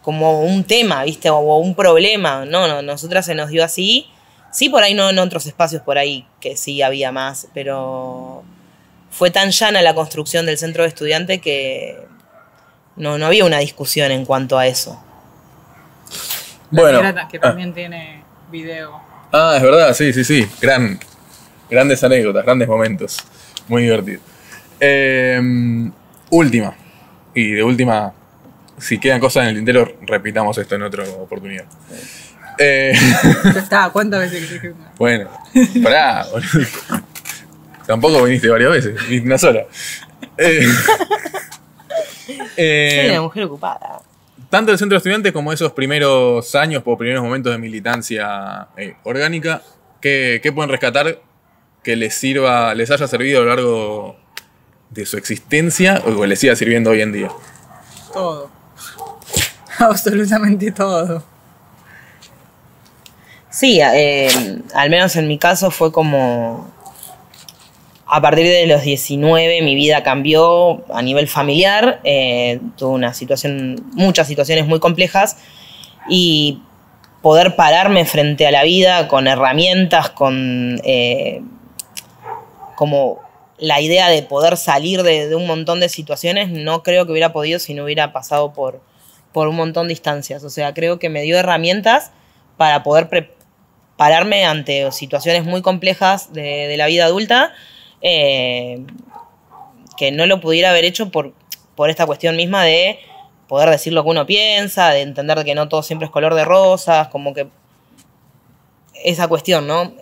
un tema, ¿viste? O un problema. No, nosotras se nos dio así. Sí, por ahí no en otros espacios por ahí que sí había más, pero fue tan llana la construcción del centro de estudiante que no había una discusión en cuanto a eso. Bueno, que también tiene video. Ah, es verdad, sí. Grandes anécdotas, grandes momentos. Muy divertido. Última. Y de última, si quedan cosas en el tintero, repitamos esto en otra oportunidad. Ya está, ¿cuántas veces que dije una? Bueno, pará, boludo. Tampoco viniste varias veces, viniste una sola. Soy una mujer ocupada. Tanto el centro de estudiantes como esos primeros años o primeros momentos de militancia orgánica, ¿qué pueden rescatar que les haya servido a lo largo de su existencia o que les siga sirviendo hoy en día? Todo. Absolutamente todo. Sí, al menos en mi caso fue como... A partir de los 19 mi vida cambió a nivel familiar, tuve muchas situaciones muy complejas y poder pararme frente a la vida con herramientas, con como la idea de poder salir de un montón de situaciones, no creo que hubiera podido si no hubiera pasado por un montón de instancias. O sea, creo que me dio herramientas para poder pararme ante situaciones muy complejas de la vida adulta, que no lo pudiera haber hecho por esta cuestión misma de poder decir lo que uno piensa, de entender que no todo siempre es color de rosas, como que esa cuestión, ¿no?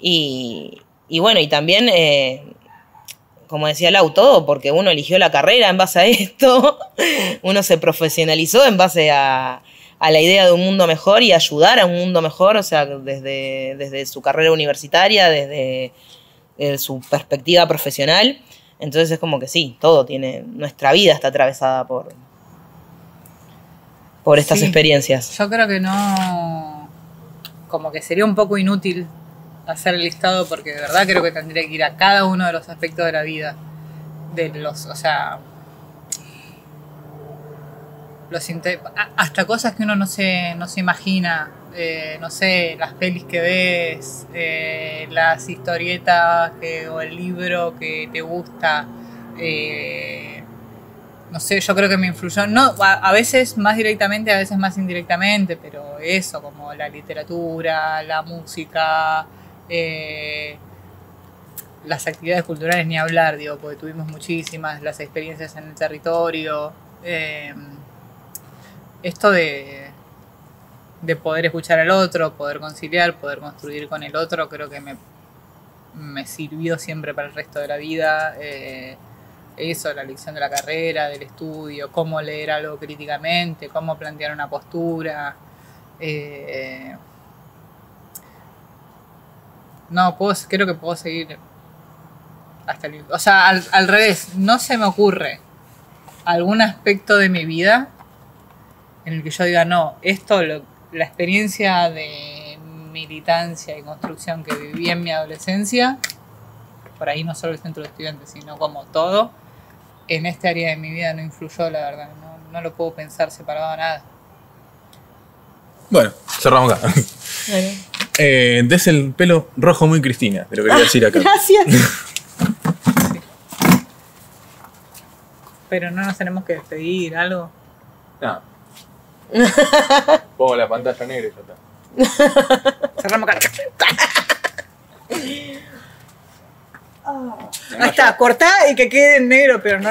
Y bueno, y también, como decía Lau, todo porque uno eligió la carrera en base a esto, uno se profesionalizó en base a la idea de un mundo mejor y ayudar a un mundo mejor, o sea, desde su carrera universitaria, desde su perspectiva profesional. Entonces es como que sí, todo nuestra vida está atravesada por estas experiencias. Yo creo que no, como que sería un poco inútil hacer el listado porque de verdad creo que tendría que ir a cada uno de los aspectos de la vida, o sea, hasta cosas que uno no se imagina, no sé, las pelis que ves, las historietas o el libro que te gusta, no sé, yo creo que me influyó, a veces más directamente, a veces más indirectamente, pero eso, como la literatura, la música, las actividades culturales ni hablar, digo, porque tuvimos muchísimas, las experiencias en el territorio. Esto de poder escuchar al otro, poder conciliar, poder construir con el otro, creo que me sirvió siempre para el resto de la vida. Eso, la elección de la carrera, del estudio, cómo leer algo críticamente, cómo plantear una postura. No, creo que puedo seguir hasta el... O sea, al revés, no se me ocurre algún aspecto de mi vida en el que yo diga, no, la experiencia de militancia y construcción que viví en mi adolescencia, por ahí no solo el centro de estudiantes, sino como todo, en este área de mi vida no influyó, la verdad. No lo puedo pensar separado a nada. Bueno, cerramos acá. Bueno. Des el pelo rojo muy Cristina, te lo quería decir acá. Gracias. Sí. Pero no nos tenemos que despedir, algo. No. Pongo la pantalla negra y ya está. Cerramos acá. Ahí está, cortá y que quede en negro, pero no.